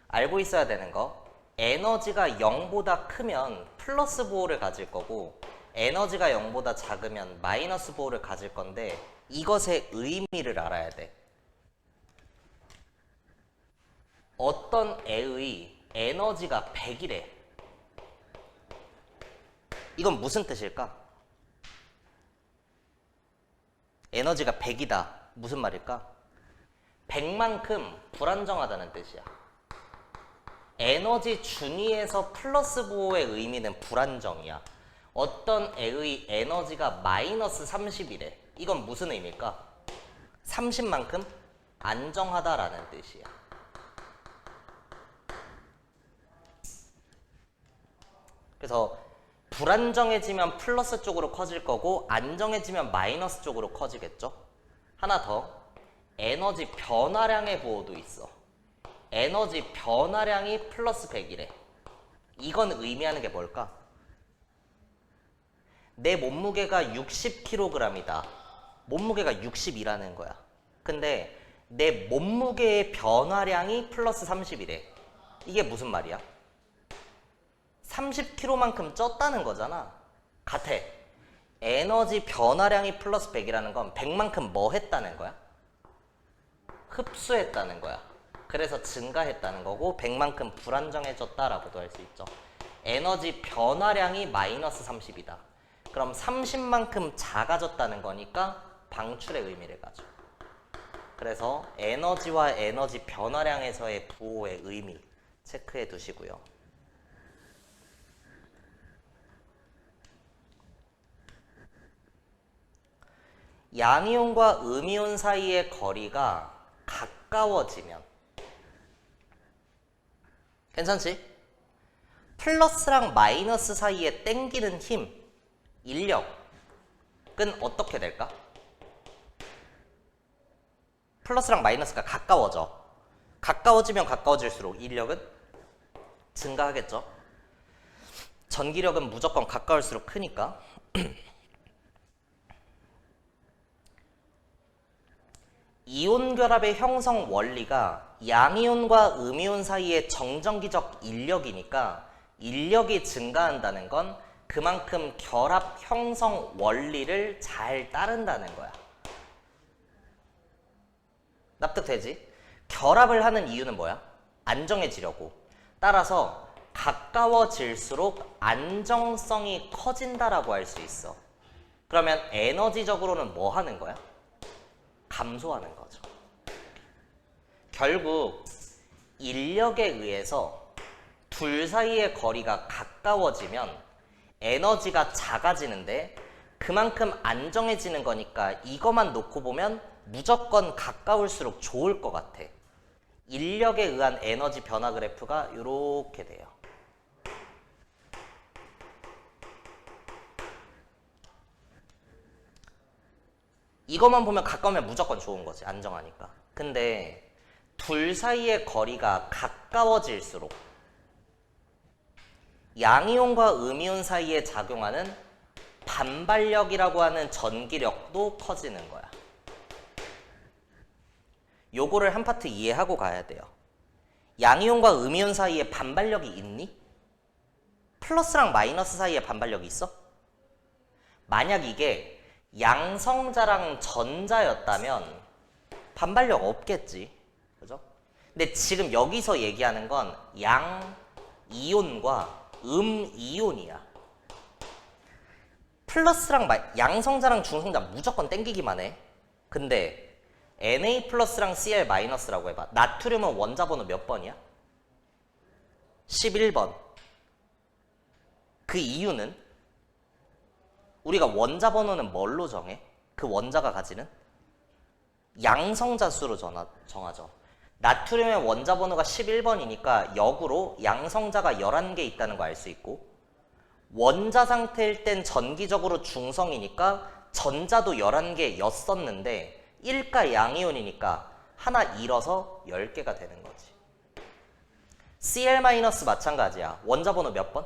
알고 있어야 되는 거, 에너지가 0보다 크면 플러스 보호를 가질 거고 에너지가 0보다 작으면 마이너스 보호를 가질 건데 이것의 의미를 알아야 돼. 어떤 애의 에너지가 100이래. 이건 무슨 뜻일까? 에너지가 100이다. 무슨 말일까? 100만큼 불안정하다는 뜻이야. 에너지 준위에서 플러스 보호의 의미는 불안정이야. 어떤 애의 에너지가 마이너스 30이래. 이건 무슨 의미일까? 30만큼 안정하다라는 뜻이야. 그래서 불안정해지면 플러스 쪽으로 커질 거고 안정해지면 마이너스 쪽으로 커지겠죠. 하나 더, 에너지 변화량의 보호도 있어. 에너지 변화량이 플러스 100이래. 이건 의미하는 게 뭘까? 내 몸무게가 60kg이다. 몸무게가 60이라는 거야. 근데 내 몸무게의 변화량이 플러스 30이래. 이게 무슨 말이야? 30kg만큼 쪘다는 거잖아. 같아. 에너지 변화량이 플러스 100이라는 건 100만큼 뭐 했다는 거야? 흡수했다는 거야. 그래서 증가했다는 거고 100만큼 불안정해졌다라고도 할 수 있죠. 에너지 변화량이 마이너스 30이다. 그럼 30만큼 작아졌다는 거니까 방출의 의미를 가져. 그래서 에너지와 에너지 변화량에서의 부호의 의미 체크해 두시고요. 양이온과 음이온 사이의 거리가 가까워지면 괜찮지? 플러스랑 마이너스 사이에 땡기는 힘, 인력은 어떻게 될까? 플러스랑 마이너스가 가까워져. 가까워지면 가까워질수록 인력은 증가하겠죠. 전기력은 무조건 가까울수록 크니까. 이온 결합의 형성 원리가 양이온과 음이온 사이의 정전기적 인력이니까 인력이 증가한다는 건 그만큼 결합 형성 원리를 잘 따른다는 거야. 납득되지? 결합을 하는 이유는 뭐야? 안정해지려고. 따라서 가까워질수록 안정성이 커진다라고 할 수 있어. 그러면 에너지적으로는 뭐 하는 거야? 감소하는 거죠. 결국 인력에 의해서 둘 사이의 거리가 가까워지면 에너지가 작아지는데 그만큼 안정해지는 거니까 이것만 놓고 보면 무조건 가까울수록 좋을 것 같아. 인력에 의한 에너지 변화 그래프가 이렇게 돼요. 이것만 보면 가까우면 무조건 좋은 거지. 안정하니까. 근데 둘 사이의 거리가 가까워질수록 양이온과 음이온 사이에 작용하는 반발력이라고 하는 전기력도 커지는 거야. 요거를 한 파트 이해하고 가야 돼요. 양이온과 음이온 사이에 반발력이 있니? 플러스랑 마이너스 사이에 반발력이 있어? 만약 이게 양성자랑 전자였다면 반발력 없겠지. 그죠? 근데 지금 여기서 얘기하는 건 양이온과 음이온이야. 플러스랑 양성자랑 중성자 무조건 땡기기만 해. 근데 Na 플러스랑 Cl 마이너스라고 해봐. 나트륨은 원자 번호 몇 번이야? 11번. 그 이유는 우리가 원자 번호는 뭘로 정해? 그 원자가 가지는? 양성자 수로 정하죠. 나트륨의 원자 번호가 11번이니까 역으로 양성자가 11개 있다는 거 알 수 있고, 원자 상태일 땐 전기적으로 중성이니까 전자도 11개였었는데 1가 양이온이니까 하나 잃어서 10개가 되는 거지. Cl- 마찬가지야. 원자 번호 몇 번?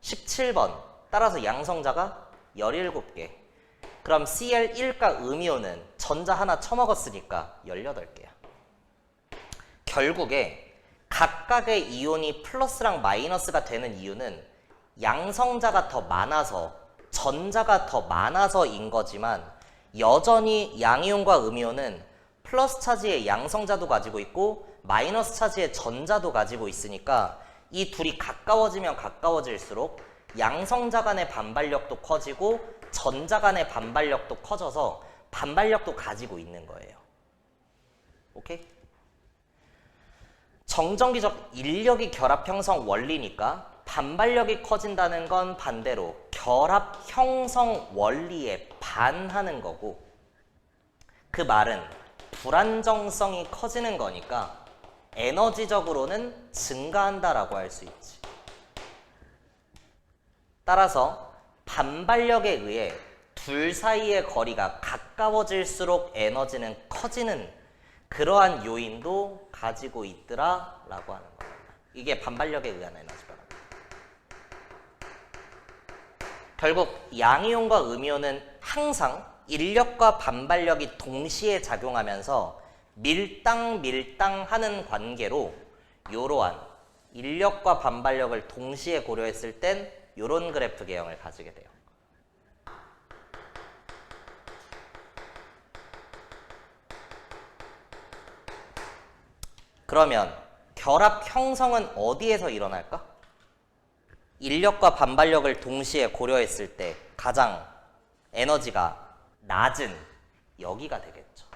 17번. 따라서 양성자가 17개. 그럼 Cl1가 음이온은 전자 하나 처먹었으니까 18개야. 결국에 각각의 이온이 플러스랑 마이너스가 되는 이유는 양성자가 더 많아서, 전자가 더 많아서인 거지만 여전히 양이온과 음이온은 플러스 차지의 양성자도 가지고 있고 마이너스 차지의 전자도 가지고 있으니까 이 둘이 가까워지면 가까워질수록 양성자 간의 반발력도 커지고 전자 간의 반발력도 커져서 반발력도 가지고 있는 거예요. 오케이? 정전기적 인력이 결합 형성 원리니까 반발력이 커진다는 건 반대로 결합 형성 원리에 반하는 거고, 그 말은 불안정성이 커지는 거니까 에너지적으로는 증가한다라고 할 수 있지. 따라서 반발력에 의해 둘 사이의 거리가 가까워질수록 에너지는 커지는 그러한 요인도 가지고 있더라라고 하는 겁니다. 이게 반발력에 의한 에너지 변화. 결국 양이온과 음이온은 항상 인력과 반발력이 동시에 작용하면서 밀당하는 관계로 이러한 인력과 반발력을 동시에 고려했을 땐 이런 그래프 개형을 가지게 돼요. 그러면 결합 형성은 어디에서 일어날까? 인력과 반발력을 동시에 고려했을 때 가장 에너지가 낮은 여기가 되겠죠.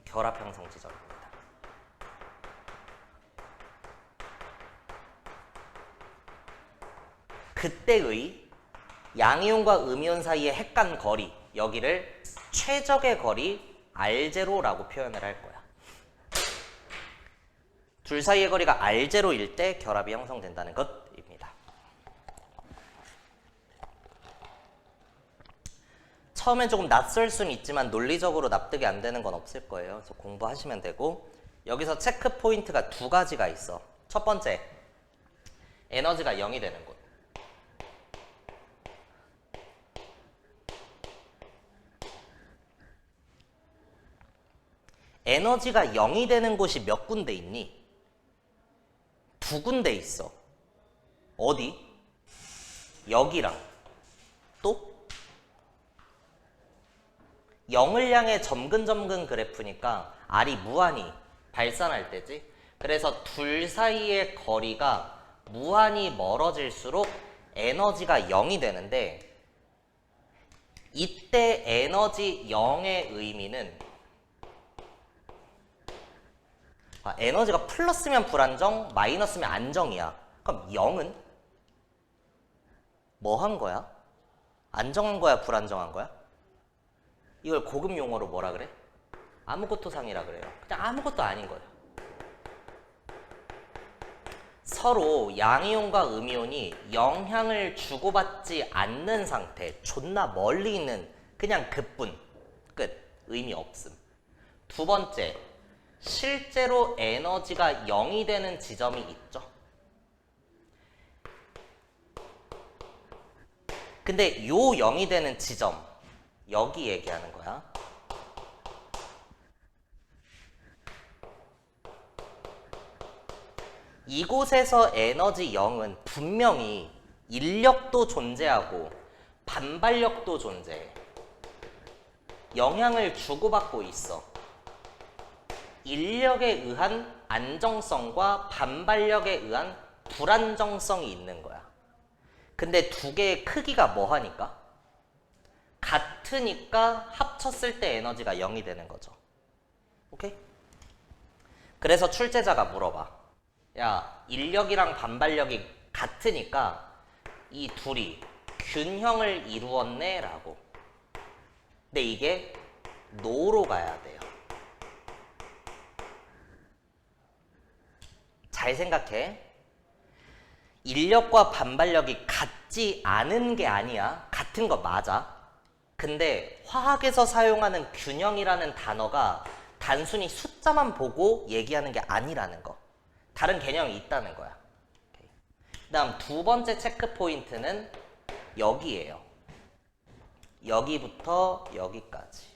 결합 형성 지점입니다. 그때의 양이온과 음이온 사이의 핵간 거리, 여기를 최적의 거리 R0라고 표현을 할 거야. 둘 사이의 거리가 R0일 때 결합이 형성된다는 것입니다. 처음엔 조금 낯설 수는 있지만 논리적으로 납득이 안 되는 건 없을 거예요. 그래서 공부하시면 되고, 여기서 체크 포인트가 두 가지가 있어. 첫 번째, 에너지가 0이 되는 곳. 에너지가 0이 되는 곳이 몇 군데 있니? 두 군데 있어. 어디? 여기랑 또 0을 향해 점근점근 그래프니까 R이 무한히 발산할 때지. 그래서 둘 사이의 거리가 무한히 멀어질수록 에너지가 0이 되는데, 이때 에너지 0의 의미는 에너지가 플러스면 불안정, 마이너스면 안정이야. 그럼 0은 뭐 한 거야? 안정한 거야, 불안정한 거야? 이걸 고급 용어로 뭐라 그래? 아무것도상이라 그래요. 그냥 아무것도 아닌 거예요. 서로 양이온과 음이온이 영향을 주고받지 않는 상태, 존나 멀리 있는 그냥 그뿐, 끝. 의미 없음. 두 번째, 실제로 에너지가 0이 되는 지점이 있죠. 근데 요 0이 되는 지점, 여기 얘기하는 거야. 이곳에서 에너지 0은 분명히 인력도 존재하고 반발력도 존재해. 영향을 주고받고 있어. 인력에 의한 안정성과 반발력에 의한 불안정성이 있는 거야. 근데 두 개의 크기가 뭐 하니까? 같으니까 합쳤을 때 에너지가 0이 되는 거죠. 오케이? 그래서 출제자가 물어봐. 야, 인력이랑 반발력이 같으니까 이 둘이 균형을 이루었네? 라고. 근데 이게 노로 가야 돼요. 잘 생각해. 인력과 반발력이 같지 않은 게 아니야. 같은 거 맞아. 근데 화학에서 사용하는 균형이라는 단어가 단순히 숫자만 보고 얘기하는 게 아니라는 거. 다른 개념이 있다는 거야. 그 다음 두 번째 체크 포인트는 여기예요. 여기부터 여기까지.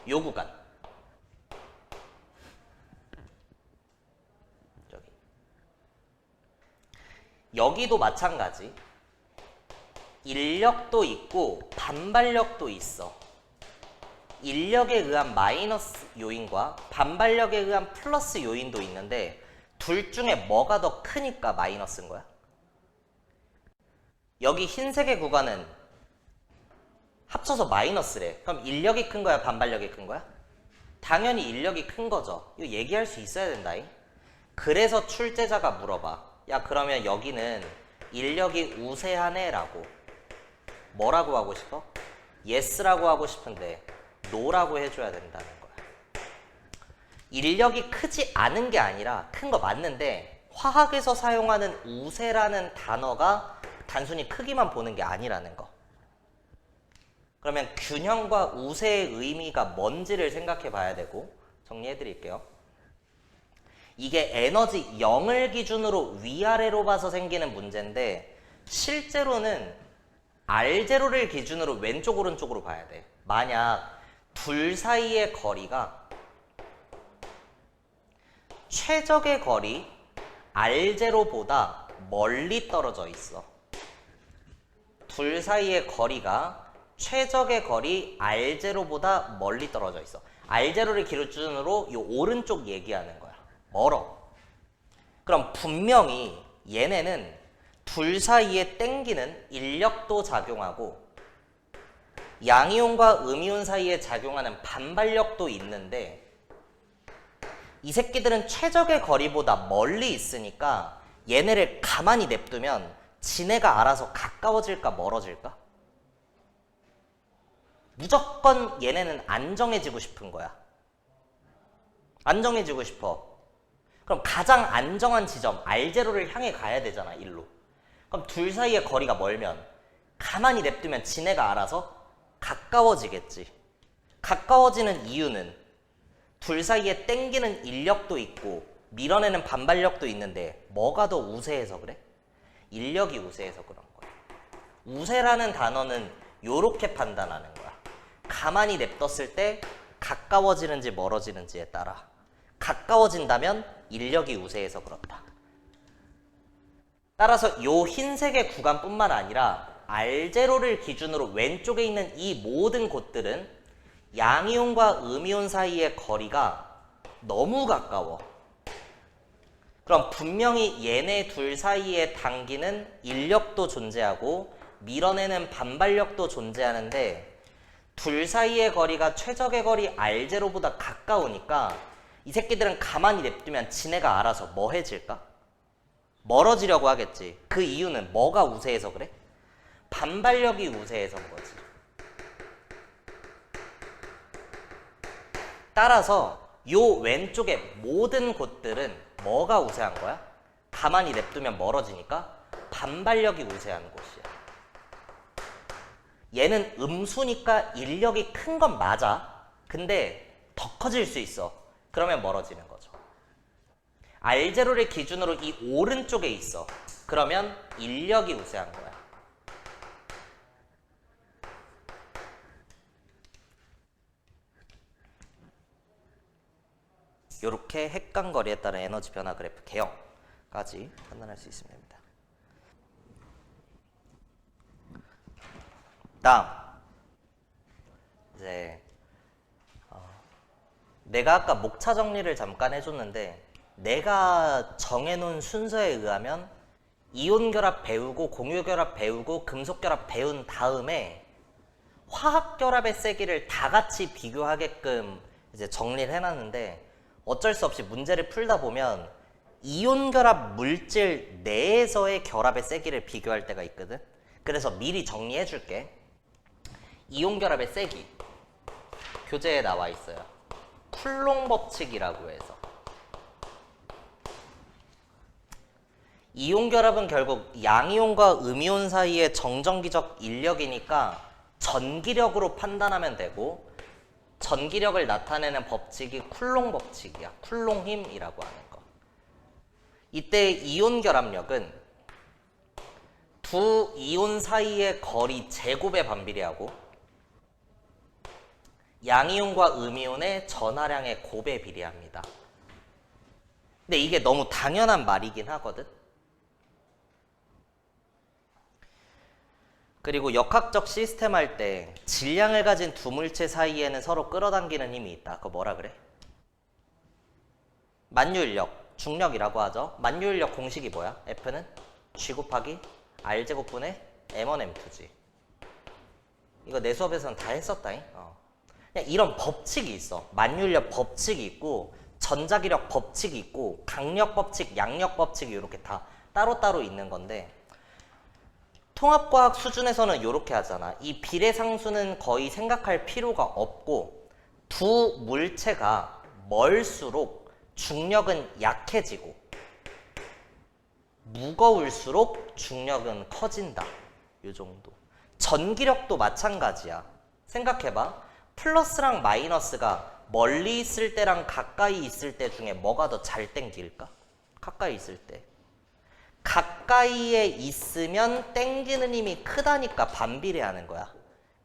요 구간. 여기도 마찬가지. 인력도 있고 반발력도 있어. 인력에 의한 마이너스 요인과 반발력에 의한 플러스 요인도 있는데 둘 중에 뭐가 더 크니까 마이너스인 거야? 여기 흰색의 구간은 합쳐서 마이너스래. 그럼 인력이 큰 거야? 반발력이 큰 거야? 당연히 인력이 큰 거죠. 이거 얘기할 수 있어야 된다잉. 그래서 출제자가 물어봐. 야, 그러면 여기는 인력이 우세하네? 라고. 뭐라고 하고 싶어? yes라고 하고 싶은데 no라고 해줘야 된다는 거야. 인력이 크지 않은 게 아니라 큰 거 맞는데 화학에서 사용하는 우세라는 단어가 단순히 크기만 보는 게 아니라는 거. 그러면 균형과 우세의 의미가 뭔지를 생각해 봐야 되고 정리해 드릴게요. 이게 에너지 0을 기준으로 위아래로 봐서 생기는 문제인데 실제로는 R0를 기준으로 왼쪽 오른쪽으로 봐야 돼. 만약 둘 사이의 거리가 최적의 거리 R0보다 멀리 떨어져 있어. 둘 사이의 거리가 최적의 거리 R0보다 멀리 떨어져 있어. R0를 기준으로 이 오른쪽 얘기하는 거야. 멀어. 그럼 분명히 얘네는 둘 사이에 땡기는 인력도 작용하고 양이온과 음이온 사이에 작용하는 반발력도 있는데 이 새끼들은 최적의 거리보다 멀리 있으니까 얘네를 가만히 냅두면 지네가 알아서 가까워질까 멀어질까? 무조건 얘네는 안정해지고 싶은 거야. 안정해지고 싶어. 그럼 가장 안정한 지점 R0를 향해 가야 되잖아. 일로. 그럼 둘 사이의 거리가 멀면 가만히 냅두면 지네가 알아서 가까워지겠지. 가까워지는 이유는 둘 사이에 땡기는 인력도 있고 밀어내는 반발력도 있는데 뭐가 더 우세해서 그래? 인력이 우세해서 그런 거야. 우세라는 단어는 요렇게 판단하는 거야. 가만히 냅뒀을 때 가까워지는지 멀어지는지에 따라 가까워진다면 인력이 우세해서 그렇다. 따라서 요 흰색의 구간뿐만 아니라 R0를 기준으로 왼쪽에 있는 이 모든 곳들은 양이온과 음이온 사이의 거리가 너무 가까워. 그럼 분명히 얘네 둘 사이에 당기는 인력도 존재하고 밀어내는 반발력도 존재하는데 둘 사이의 거리가 최적의 거리 R0보다 가까우니까 이 새끼들은 가만히 냅두면 지네가 알아서 뭐해질까? 멀어지려고 하겠지. 그 이유는 뭐가 우세해서 그래? 반발력이 우세해서인 거지. 따라서 요 왼쪽의 모든 곳들은 뭐가 우세한 거야? 가만히 냅두면 멀어지니까 반발력이 우세한 곳이야. 얘는 음수니까 인력이 큰 건 맞아. 근데 더 커질 수 있어. 그러면 멀어지는 거죠. R0를 기준으로 이 오른쪽에 있어. 그러면 인력이 우세한 거야. 이렇게 핵간거리에 따른 에너지 변화 그래프 개형까지 판단할 수 있습니다. 다음 이제 내가 아까 목차 정리를 잠깐 해줬는데 내가 정해놓은 순서에 의하면 이온 결합 배우고 공유 결합 배우고 금속 결합 배운 다음에 화학 결합의 세기를 다 같이 비교하게끔 이제 정리를 해놨는데 어쩔 수 없이 문제를 풀다 보면 이온 결합 물질 내에서의 결합의 세기를 비교할 때가 있거든. 그래서 미리 정리해 줄게. 이온 결합의 세기 교재에 나와 있어요. 쿨롱 법칙이라고 해서 이온 결합은 결국 양이온과 음이온 사이의 정전기적 인력이니까 전기력으로 판단하면 되고 전기력을 나타내는 법칙이 쿨롱 법칙이야. 쿨롱 힘이라고 하는 거. 이때 이온 결합력은 두 이온 사이의 거리 제곱에 반비례하고 양이온과 음이온의 전하량의 곱에 비례합니다. 근데 이게 너무 당연한 말이긴 하거든. 그리고 역학적 시스템 할 때 질량을 가진 두 물체 사이에는 서로 끌어당기는 힘이 있다. 그거 뭐라 그래? 만유인력, 중력이라고 하죠. 만유인력 공식이 뭐야? F는 G 곱하기 R 제곱분의 M1M2지. 이거 내 수업에서는 다 했었다잉. 그냥 이런 법칙이 있어. 만유인력 법칙이 있고 전자기력 법칙이 있고 강력 법칙, 양력 법칙이 이렇게 다 따로따로 있는 건데 통합과학 수준에서는 이렇게 하잖아. 이 비례상수는 거의 생각할 필요가 없고 두 물체가 멀수록 중력은 약해지고 무거울수록 중력은 커진다. 이 정도. 전기력도 마찬가지야. 생각해봐. 플러스랑 마이너스가 멀리 있을 때랑 가까이 있을 때 중에 뭐가 더 잘 땡길까? 가까이 있을 때. 가까이에 있으면 땡기는 힘이 크다니까 반비례하는 거야.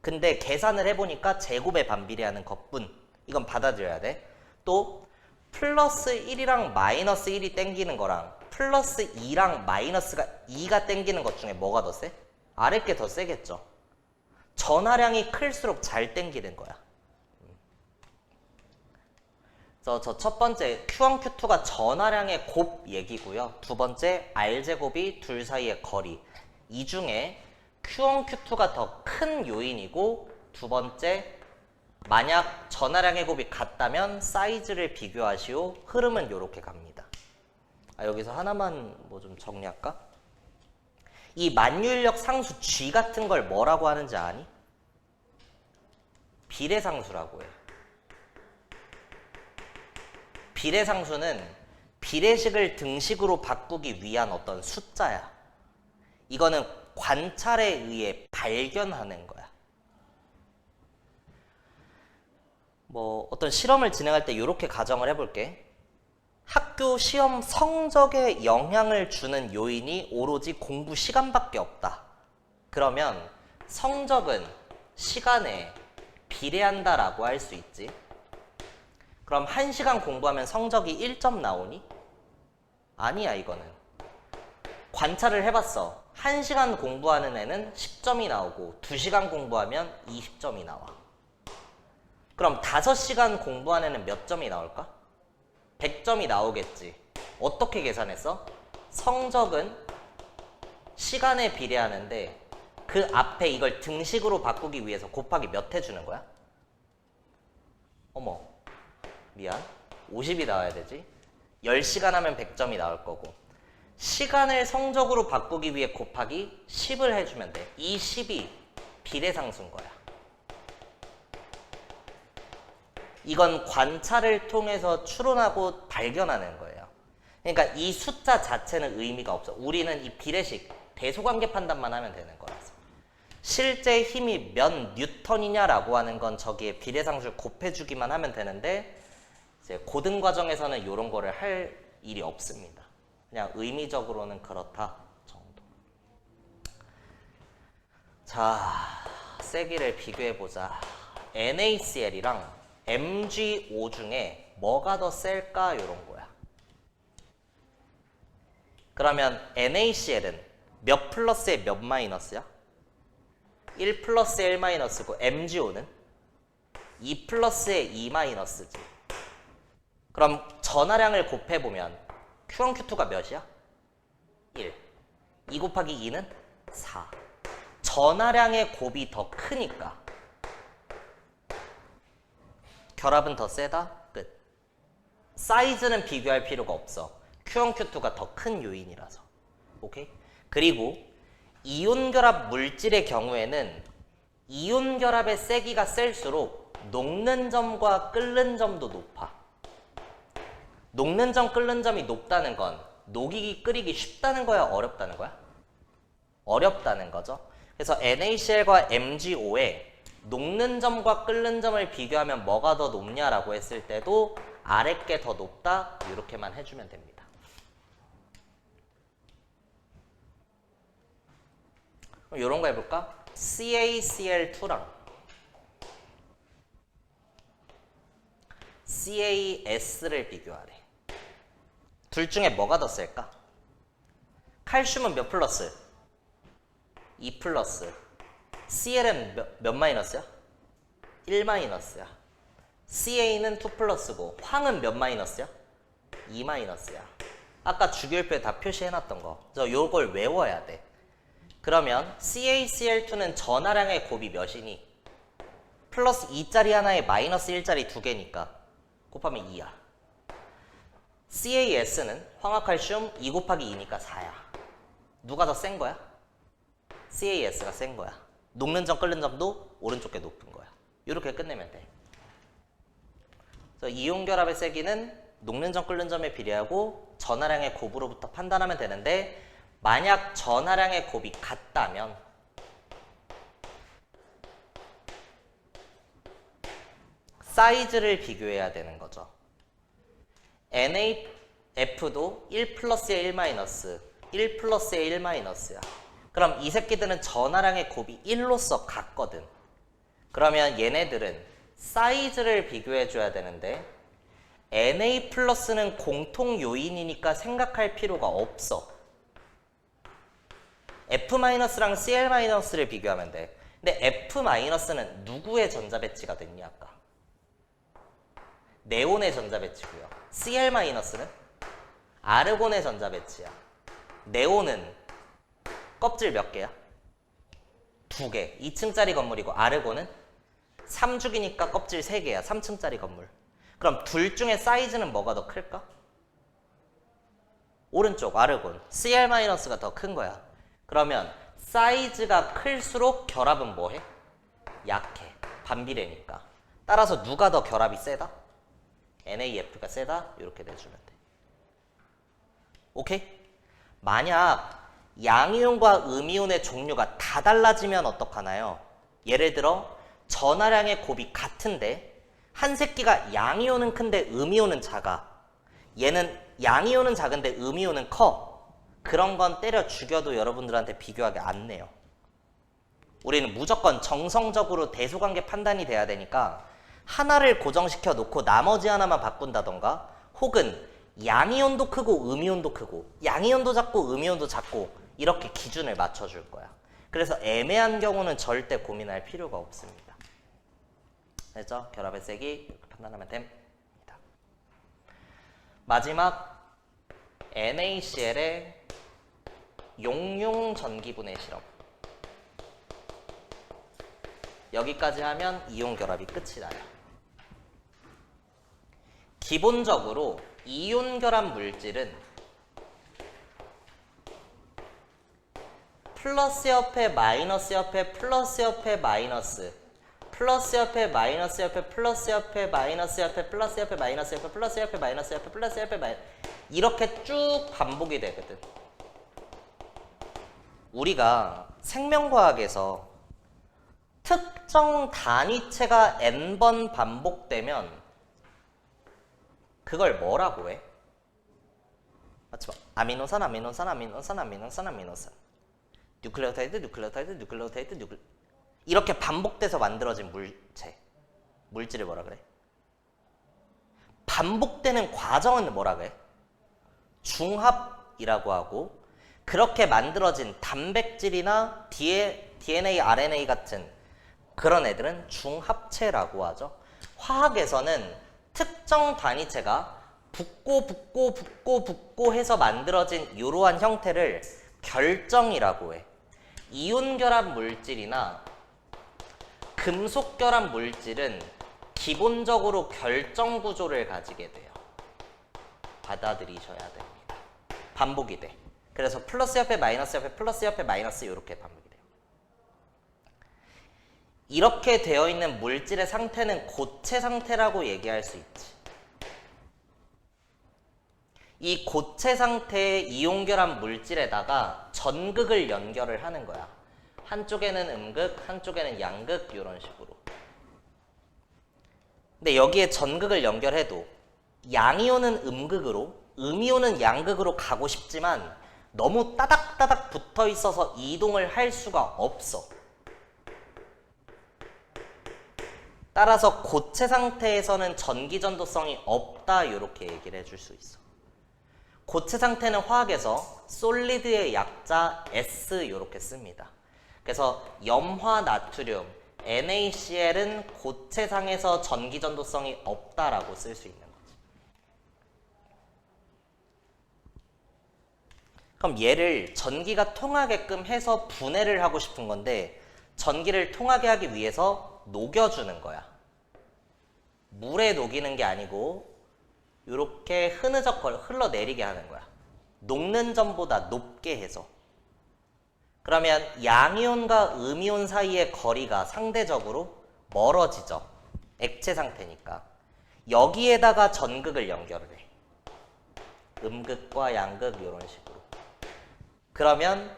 근데 계산을 해보니까 제곱에 반비례하는 것뿐. 이건 받아들여야 돼. 또 플러스 1이랑 마이너스 1이 땡기는 거랑 플러스 2랑 마이너스가 2가 땡기는 것 중에 뭐가 더 세? 아래 게 더 세겠죠. 전하량이 클수록 잘 땡기는 거야. 그래서 저 첫 번째 Q1, Q2가 전하량의 곱 얘기고요. 두 번째 R제곱이 둘 사이의 거리. 이 중에 Q1, Q2가 더 큰 요인이고 두 번째 만약 전하량의 곱이 같다면 사이즈를 비교하시오. 흐름은 이렇게 갑니다. 여기서 하나만 뭐 좀 정리할까? 이 만유인력 상수 G 같은 걸 뭐라고 하는지 아니? 비례상수라고 해. 비례상수는 비례식을 등식으로 바꾸기 위한 어떤 숫자야. 이거는 관찰에 의해 발견하는 거야. 뭐 어떤 실험을 진행할 때 이렇게 가정을 해볼게. 학교 시험 성적에 영향을 주는 요인이 오로지 공부 시간밖에 없다. 그러면 성적은 시간에 비례한다라고 할 수 있지. 그럼 1시간 공부하면 성적이 1점 나오니? 아니야, 이거는. 관찰을 해봤어. 1시간 공부하는 애는 10점이 나오고 2시간 공부하면 20점이 나와. 그럼 5시간 공부하는 애는 몇 점이 나올까? 100점이 나오겠지. 어떻게 계산했어? 성적은 시간에 비례하는데 그 앞에 이걸 등식으로 바꾸기 위해서 곱하기 몇 해주는 거야? 어머, 미안. 50이 나와야 되지. 10시간 하면 100점이 나올 거고 시간을 성적으로 바꾸기 위해 곱하기 10을 해주면 돼. 이 10이 비례상수인 거야. 이건 관찰을 통해서 추론하고 발견하는 거예요. 그러니까 이 숫자 자체는 의미가 없어. 우리는 이 비례식 대소관계 판단만 하면 되는 거라서. 실제 힘이 몇 뉴턴이냐라고 하는 건 저기에 비례상수를 곱해주기만 하면 되는데 이제 고등 과정에서는 이런 거를 할 일이 없습니다. 그냥 의미적으로는 그렇다 정도. 자, 세기를 비교해보자. NaCl이랑 MgO 중에 뭐가 더 셀까? 이런 거야. 그러면 NaCl은 몇 플러스에 몇 마이너스야? 1 플러스에 1 마이너스고 MgO는 2 플러스에 2 마이너스지. 그럼 전하량을 곱해보면 Q1, Q2가 몇이야? 1. 2 곱하기 2는 4. 전하량의 곱이 더 크니까 결합은 더 세다? 끝. 사이즈는 비교할 필요가 없어. Q1, Q2가 더 큰 요인이라서. 오케이? 그리고 이온 결합 물질의 경우에는 이온 결합의 세기가 셀수록 녹는 점과 끓는 점도 높아. 녹는 점, 끓는 점이 높다는 건 녹이기, 끓이기 쉽다는 거야? 어렵다는 거야? 어렵다는 거죠. 그래서 NaCl과 MgO에 녹는 점과 끓는 점을 비교하면 뭐가 더 높냐라고 했을 때도 아래 게 더 높다 이렇게만 해주면 됩니다. 그럼 이런 거 해볼까? CaCl2랑 CaS를 비교하래. 둘 중에 뭐가 더 셀까? 칼슘은 몇 플러스? 2 플러스. Cl은 몇 마이너스야? 1 마이너스야. CA는 2 플러스고 황은 몇 마이너스야? 2 마이너스야. 아까 주기율표에 다 표시해놨던 거. 저 요걸 외워야 돼. 그러면 CaCl2는 전하량의 곱이 몇이니? 플러스 2짜리 하나에 마이너스 1짜리 두 개니까 곱하면 2야. CaS는 황화칼슘 2 곱하기 2니까 4야. 누가 더 센 거야? CaS가 센 거야. 녹는 점, 끓는 점도 오른쪽 게 높은 거야. 이렇게 끝내면 돼. 그래서 이온 결합의 세기는 녹는 점, 끓는 점에 비례하고 전하량의 곱으로부터 판단하면 되는데 만약 전하량의 곱이 같다면 사이즈를 비교해야 되는 거죠. NaF도 1 플러스에 1 마이너스, 1 플러스에 1 마이너스야. 그럼 이 새끼들은 전하량의 곱이 1로서 같거든. 그러면 얘네들은 사이즈를 비교해 줘야 되는데 Na 플러스는 공통 요인이니까 생각할 필요가 없어. F 마이너스랑 Cl 마이너스를 비교하면 돼. 근데 F 마이너스는 누구의 전자 배치가 됐냐 아까? 네온의 전자 배치고요. Cl 마이너스는 아르곤의 전자 배치야. 네온은 껍질 몇 개야? 2개. 2층짜리 건물이고 아르곤은 3주기니까 껍질 3개야. 3층짜리 건물. 그럼 둘 중에 사이즈는 뭐가 더 클까? 오른쪽 아르곤. Cl-가 더 큰 거야. 그러면 사이즈가 클수록 결합은 뭐해? 약해. 반비례니까. 따라서 누가 더 결합이 세다? NaF가 세다? 이렇게 내주면 돼. 오케이? 만약 양이온과 음이온의 종류가 다 달라지면 어떡하나요? 예를 들어 전하량의 곱이 같은데 한 새끼가 양이온은 큰데 음이온은 작아. 얘는 양이온은 작은데 음이온은 커. 그런 건 때려 죽여도 여러분들한테 비교하게 안 내요. 우리는 무조건 정성적으로 대소관계 판단이 돼야 되니까 하나를 고정시켜 놓고 나머지 하나만 바꾼다던가 혹은 양이온도 크고 음이온도 크고 양이온도 작고 음이온도 작고 이렇게 기준을 맞춰줄 거야. 그래서 애매한 경우는 절대 고민할 필요가 없습니다. 그래서 결합의 세기 이렇게 판단하면 됩니다. 마지막 NaCl의 용융 전기분해 실험. 여기까지 하면 이온 결합이 끝이 나요. 기본적으로 이온 결합 물질은 플러스 옆에 마이너스 옆에 플러스 옆에 마이너스 플러스 옆에 마이너스 옆에 플러스 옆에 마이너스 옆에 플러스 옆에 마이너스 옆에 플러스 옆에 마이너스 옆에 플러스 옆에 마이너스 이렇게 쭉 반복이 되거든. 우리가 생명과학에서 특정 단위체가 n번 반복되면 그걸 뭐라고 해? 맞지 마. 아미노산, 아미노산, 아미노산, 아미노산, 아미노산. 뉴클레오타이드, 뉴클레오타이드, 뉴클레오타이드, 이렇게 반복돼서 만들어진 물질을 뭐라 그래? 반복되는 과정은 뭐라 그래? 중합이라고 하고, 그렇게 만들어진 단백질이나 DNA, RNA 같은 그런 애들은 중합체라고 하죠. 화학에서는 특정 단위체가 붙고 해서 만들어진 이러한 형태를 결정이라고 해. 이온 결합 물질이나 금속 결합 물질은 기본적으로 결정 구조를 가지게 돼요. 받아들이셔야 됩니다. 반복이 돼. 그래서 플러스 옆에 마이너스 옆에 플러스 옆에 마이너스 이렇게 반복이 돼요. 이렇게 되어 있는 물질의 상태는 고체 상태라고 얘기할 수 있지. 이 고체 상태의 이온 결합 물질에다가 전극을 연결을 하는 거야. 한쪽에는 음극, 한쪽에는 양극, 이런 식으로. 근데 여기에 전극을 연결해도 양이온은 음극으로, 음이온은 양극으로 가고 싶지만 너무 따닥따닥 붙어 있어서 이동을 할 수가 없어. 따라서 고체 상태에서는 전기전도성이 없다, 이렇게 얘기를 해줄 수 있어. 고체 상태는 화학에서 솔리드의 약자 S 이렇게 씁니다. 그래서 염화 나트륨 NaCl은 고체상에서 전기전도성이 없다라고 쓸 수 있는 거지. 그럼 얘를 전기가 통하게끔 해서 분해를 하고 싶은 건데, 전기를 통하게 하기 위해서 녹여주는 거야. 물에 녹이는 게 아니고 이렇게 흘러내리게 하는 거야. 녹는 점보다 높게 해서. 그러면 양이온과 음이온 사이의 거리가 상대적으로 멀어지죠. 액체 상태니까. 여기에다가 전극을 연결을 해. 음극과 양극 이런 식으로. 그러면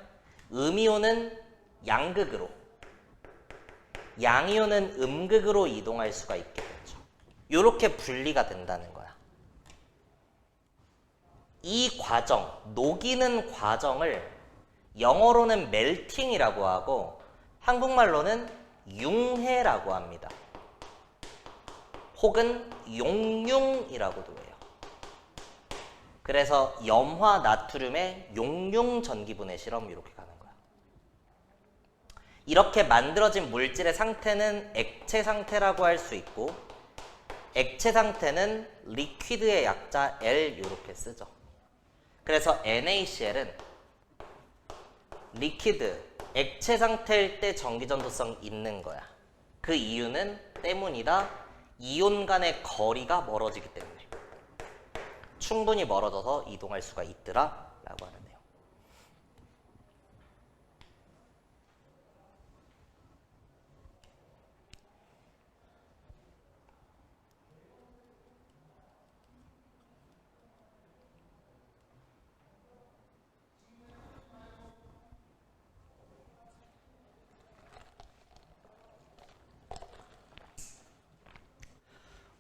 음이온은 양극으로, 양이온은 음극으로 이동할 수가 있게 되죠. 이렇게 분리가 된다는 거야. 이 과정, 녹이는 과정을 영어로는 멜팅이라고 하고 한국말로는 융해라고 합니다. 혹은 용융이라고도 해요. 그래서 염화 나트륨의 용융 전기분해 실험 이렇게 가는 거야. 이렇게 만들어진 물질의 상태는 액체 상태라고 할 수 있고, 액체 상태는 리퀴드의 약자 L 이렇게 쓰죠. 그래서 NaCl은 리퀴드, 액체 상태일 때 전기전도성 있는 거야. 그 이유는 때문이다. 이온 간의 거리가 멀어지기 때문에. 충분히 멀어져서 이동할 수가 있더라 라고 하는 내용.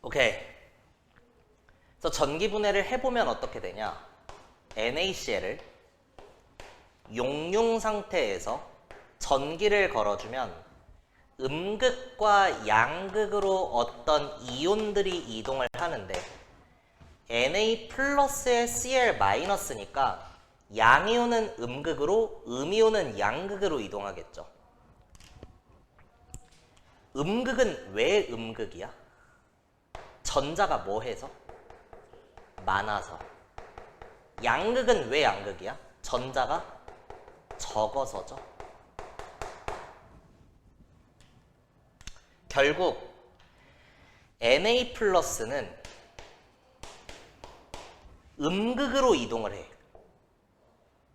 오케이. 그래서 전기 분해를 해보면 어떻게 되냐? NaCl을 용융 상태에서 전기를 걸어주면 음극과 양극으로 어떤 이온들이 이동을 하는데, Na 플러스에 Cl 마이너스니까 양이온은 음극으로, 음이온은 양극으로 이동하겠죠. 음극은 왜 음극이야? 전자가 뭐 해서? 많아서. 양극은 왜 양극이야? 전자가 적어서죠. 결국 Na 플러스는 음극으로 이동을 해.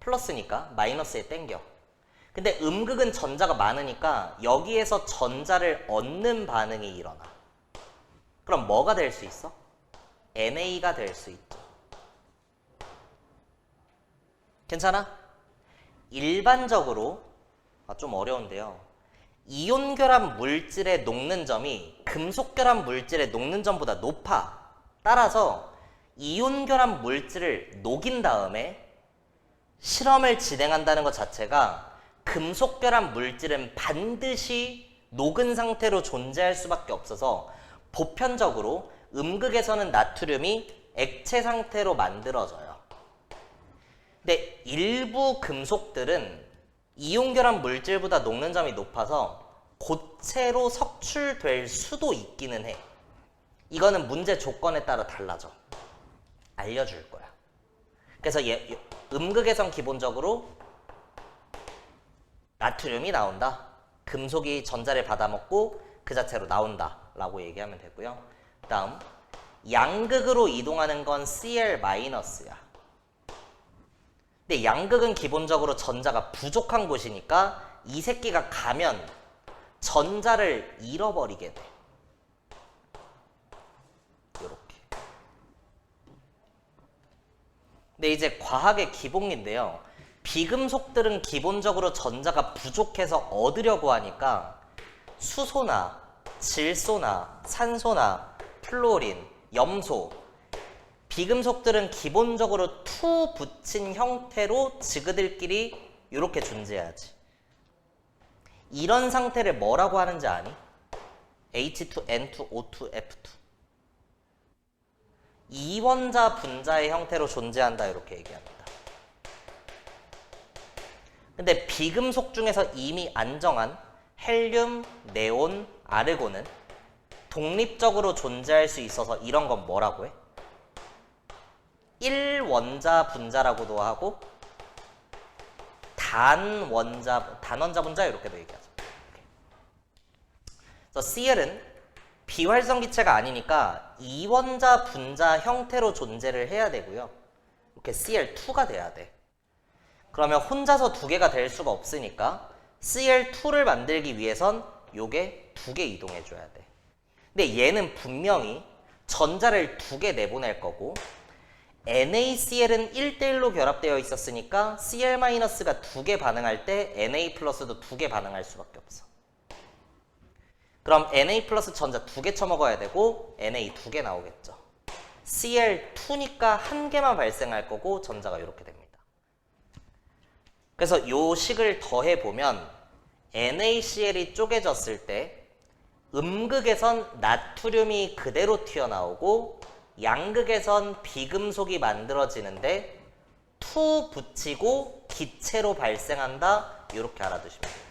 플러스니까 마이너스에 땡겨. 근데 음극은 전자가 많으니까 여기에서 전자를 얻는 반응이 일어나. 그럼 뭐가 될 수 있어? NA가 될 수 있죠. 괜찮아? 일반적으로 좀 어려운데요. 이온 결합 물질의 녹는 점이 금속 결합 물질의 녹는 점보다 높아. 따라서 이온 결합 물질을 녹인 다음에 실험을 진행한다는 것 자체가 금속 결합 물질은 반드시 녹은 상태로 존재할 수밖에 없어서 보편적으로 음극에서는 나트륨이 액체 상태로 만들어져요. 근데 일부 금속들은 이온 결합 물질보다 녹는 점이 높아서 고체로 석출될 수도 있기는 해. 이거는 문제 조건에 따라 달라져. 알려줄 거야. 그래서 음극에선 기본적으로 나트륨이 나온다. 금속이 전자를 받아먹고 그 자체로 나온다 라고 얘기하면 되고요. 다음 양극으로 이동하는 건 Cl-야. 근데 양극은 기본적으로 전자가 부족한 곳이니까 이 새끼가 가면 전자를 잃어버리게 돼. 요렇게. 근데 이제 과학의 기본인데요. 비금속들은 기본적으로 전자가 부족해서 얻으려고 하니까 수소나 질소나 산소나 플로린, 염소 비금속들은 기본적으로 투 붙인 형태로 지그들끼리 이렇게 존재하지. 이런 상태를 뭐라고 하는지 아니? H2N2O2F2 이원자 분자의 형태로 존재한다 이렇게 얘기합니다. 근데 비금속 중에서 이미 안정한 헬륨, 네온, 아르곤은 독립적으로 존재할 수 있어서 이런 건 뭐라고 해? 1원자 분자라고도 하고 단원자 분자 이렇게도 얘기하죠. 그래서 Cl은 비활성 기체가 아니니까 이원자 분자 형태로 존재를 해야 되고요. 이렇게 Cl2가 돼야 돼. 그러면 혼자서 두 개가 될 수가 없으니까 Cl2를 만들기 위해선 요게 두 개 이동해 줘야 돼. 근데 얘는 분명히 전자를 두 개 내보낼 거고 NaCl은 1대1로 결합되어 있었으니까 Cl-가 두 개 반응할 때 Na+도 두 개 반응할 수밖에 없어. 그럼 Na+ 전자 두 개 쳐먹어야 되고 Na 두 개 나오겠죠. Cl2니까 한 개만 발생할 거고 전자가 이렇게 됩니다. 그래서 요 식을 더해보면 NaCl이 쪼개졌을 때 음극에선 나트륨이 그대로 튀어나오고 양극에선 비금속이 만들어지는데 투 붙이고 기체로 발생한다 이렇게 알아두시면 돼요.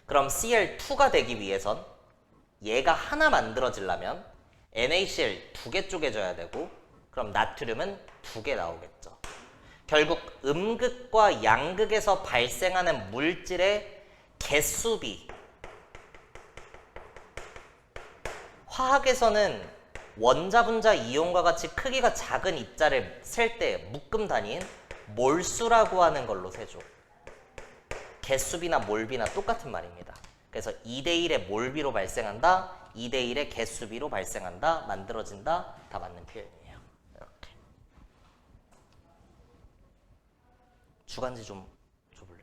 그럼 Cl2가 되기 위해선 얘가 하나 만들어지려면 NaCl 두 개 쪼개져야 되고 그럼 나트륨은 두 개 나오겠죠. 결국 음극과 양극에서 발생하는 물질의 개수비 화학에서는 원자 분자 이온과 같이 크기가 작은 입자를 셀 때 묶음 단위인 몰수라고 하는 걸로 세죠. 개수비나 몰비나 똑같은 말입니다. 그래서 2대1의 몰비로 발생한다, 2대1의 개수비로 발생한다, 만들어진다, 다 맞는 표현이에요. 이렇게. 주간지 좀 줘볼래?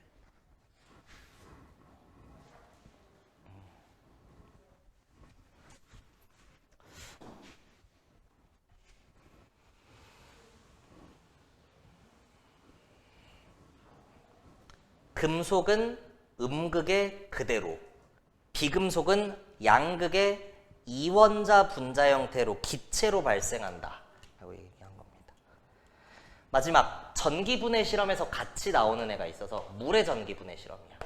금속은 음극의 그대로, 비금속은 양극의 이원자 분자 형태로 기체로 발생한다 라고 얘기한 겁니다. 마지막 전기분해 실험에서 같이 나오는 애가 있어서 물의 전기분해 실험이야.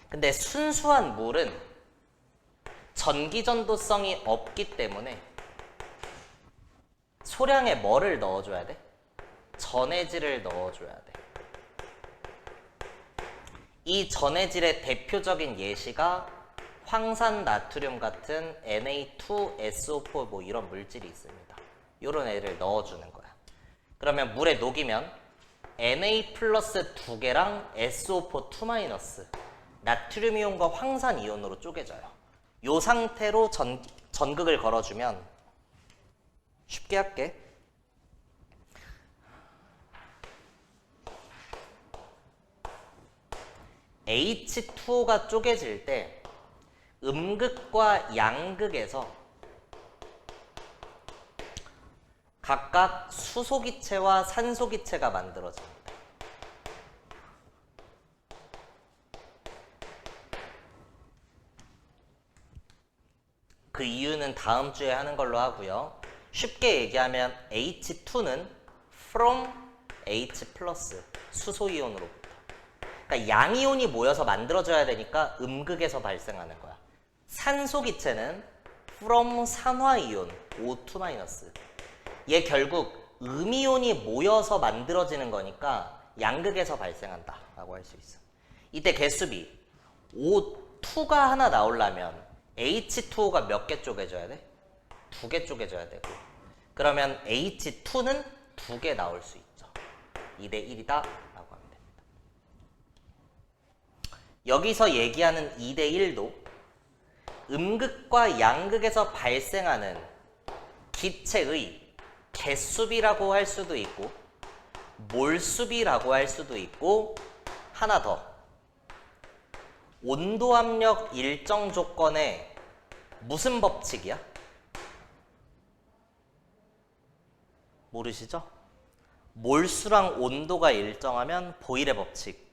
근데 순수한 물은 전기전도성이 없기 때문에 소량의 뭐를 넣어줘야 돼? 전해질을 넣어줘야 돼. 이 전해질의 대표적인 예시가 황산 나트륨 같은 Na2SO4 뭐 이런 물질이 있습니다. 이런 애를 넣어주는 거야. 그러면 물에 녹이면 Na 플러스 2개랑 SO4 2- 나트륨 이온과 황산 이온으로 쪼개져요. 이 상태로 전극을 걸어주면 쉽게 할게. H2O가 쪼개질 때 음극과 양극에서 각각 수소기체와 산소기체가 만들어집니다. 그 이유는 다음 주에 하는 걸로 하고요. 쉽게 얘기하면 H2는 from H+, 수소이온으로부터. 그러니까 양이온이 모여서 만들어져야 되니까 음극에서 발생하는 거야. 산소기체는 from 산화이온, O2-. 얘 결국 음이온이 모여서 만들어지는 거니까 양극에서 발생한다 라고 할 수 있어. 이때 개수비 O2가 하나 나오려면 H2O가 몇 개 쪼개져야 돼? 2개 쪼개져야 되고, 그러면 H2는 2개 나올 수 있죠. 2대 1이다 라고 하면 됩니다. 여기서 얘기하는 2대 1도 음극과 양극에서 발생하는 기체의 개수비라고 할 수도 있고 몰수비라고 할 수도 있고, 하나 더, 온도 압력 일정 조건에 무슨 법칙이야? 모르시죠? 몰수랑 온도가 일정하면 보일의 법칙,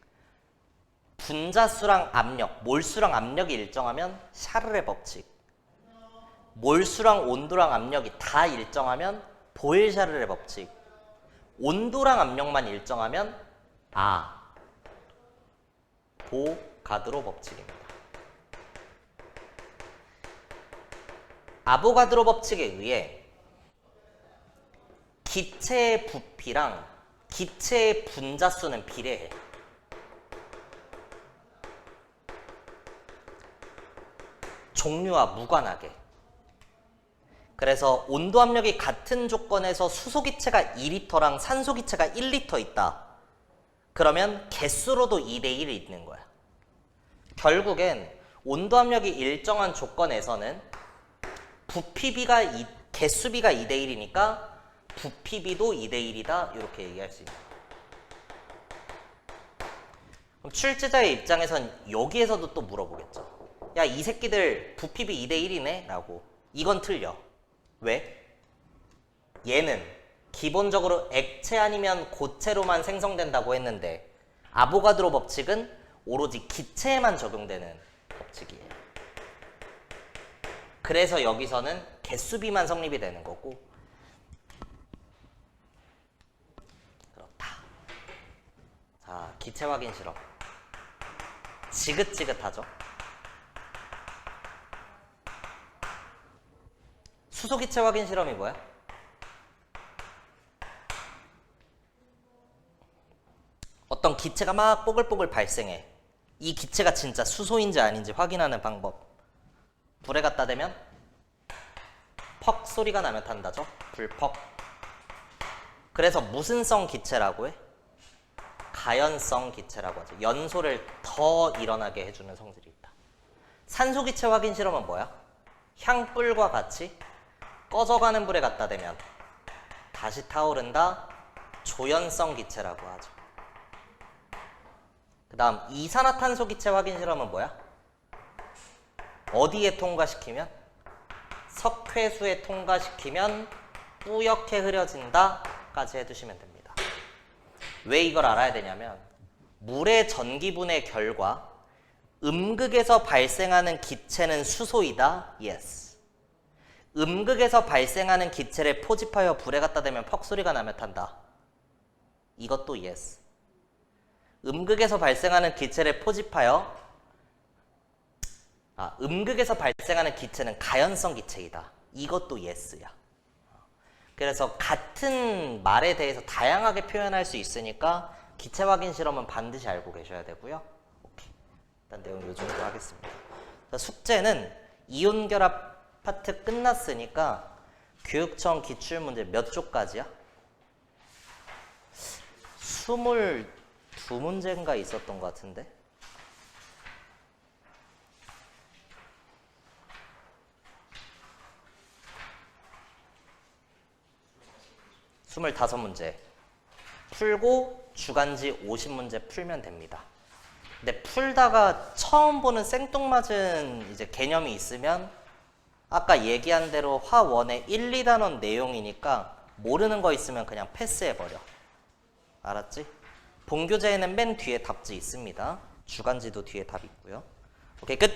분자수랑 압력, 몰수랑 압력이 일정하면 샤를의 법칙, 몰수랑 온도랑 압력이 다 일정하면 보일-샤를의 법칙, 온도랑 압력만 일정하면 아보가드로 법칙입니다. 아보가드로 법칙에 의해 기체의 부피랑 기체의 분자수는 비례해. 종류와 무관하게. 그래서 온도 압력이 같은 조건에서 수소기체가 2리터랑 산소기체가 1리터 있다. 그러면 개수로도 2대 1이 있는 거야. 결국엔 온도 압력이 일정한 조건에서는 부피비가 개수비가 2대 1이니까 부피비도 2대 1이다. 이렇게 얘기할 수 있는 거야. 그럼 출제자의 입장에선 여기에서도 또 물어보겠죠. 야, 이 새끼들 부피비 2대 1이네? 라고. 이건 틀려. 왜? 얘는 기본적으로 액체 아니면 고체로만 생성된다고 했는데 아보가드로 법칙은 오로지 기체에만 적용되는 법칙이에요. 그래서 여기서는 개수비만 성립이 되는 거고. 그렇다. 자, 기체 확인 실험. 지긋지긋하죠? 수소기체 확인 실험이 뭐야? 어떤 기체가 막 뽀글뽀글 발생해. 이 기체가 진짜 수소인지 아닌지 확인하는 방법. 불에 갖다 대면 퍽 소리가 나면 탄다죠? 불퍽. 그래서 무슨 성 기체라고 해? 가연성 기체라고 하죠. 연소를 더 일어나게 해주는 성질이 있다. 산소기체 확인 실험은 뭐야? 향불과 같이 꺼져가는 불에 갖다 대면 다시 타오른다. 조연성 기체라고 하죠. 그 다음 이산화탄소 기체 확인 실험은 뭐야? 어디에 통과시키면? 석회수에 통과시키면 뿌옇게 흐려진다 까지 해두시면 됩니다. 왜 이걸 알아야 되냐면 물의 전기분해 결과 음극에서 발생하는 기체는 수소이다. Yes. 음극에서 발생하는 기체를 포집하여 불에 갖다 대면 퍽 소리가 나면 탄다. 이것도 yes. 음극에서 발생하는 기체를 포집하여 음극에서 발생하는 기체는 가연성 기체이다. 이것도 yes야. 그래서 같은 말에 대해서 다양하게 표현할 수 있으니까 기체 확인 실험은 반드시 알고 계셔야 되고요. 오케이. 일단 내용 요 정도 하겠습니다. 숙제는 이온 결합 파트 끝났으니까 교육청 기출문제 몇 쪽까지야? 22문제인가 있었던 것 같은데? 25문제 풀고 주간지 50문제 풀면 됩니다. 근데 풀다가 처음 보는 생뚱맞은 이제 개념이 있으면 아까 얘기한 대로 화1의 1, 2단원 내용이니까 모르는 거 있으면 그냥 패스해버려. 알았지? 본교재에는 맨 뒤에 답지 있습니다. 주간지도 뒤에 답 있고요. 오케이, 끝!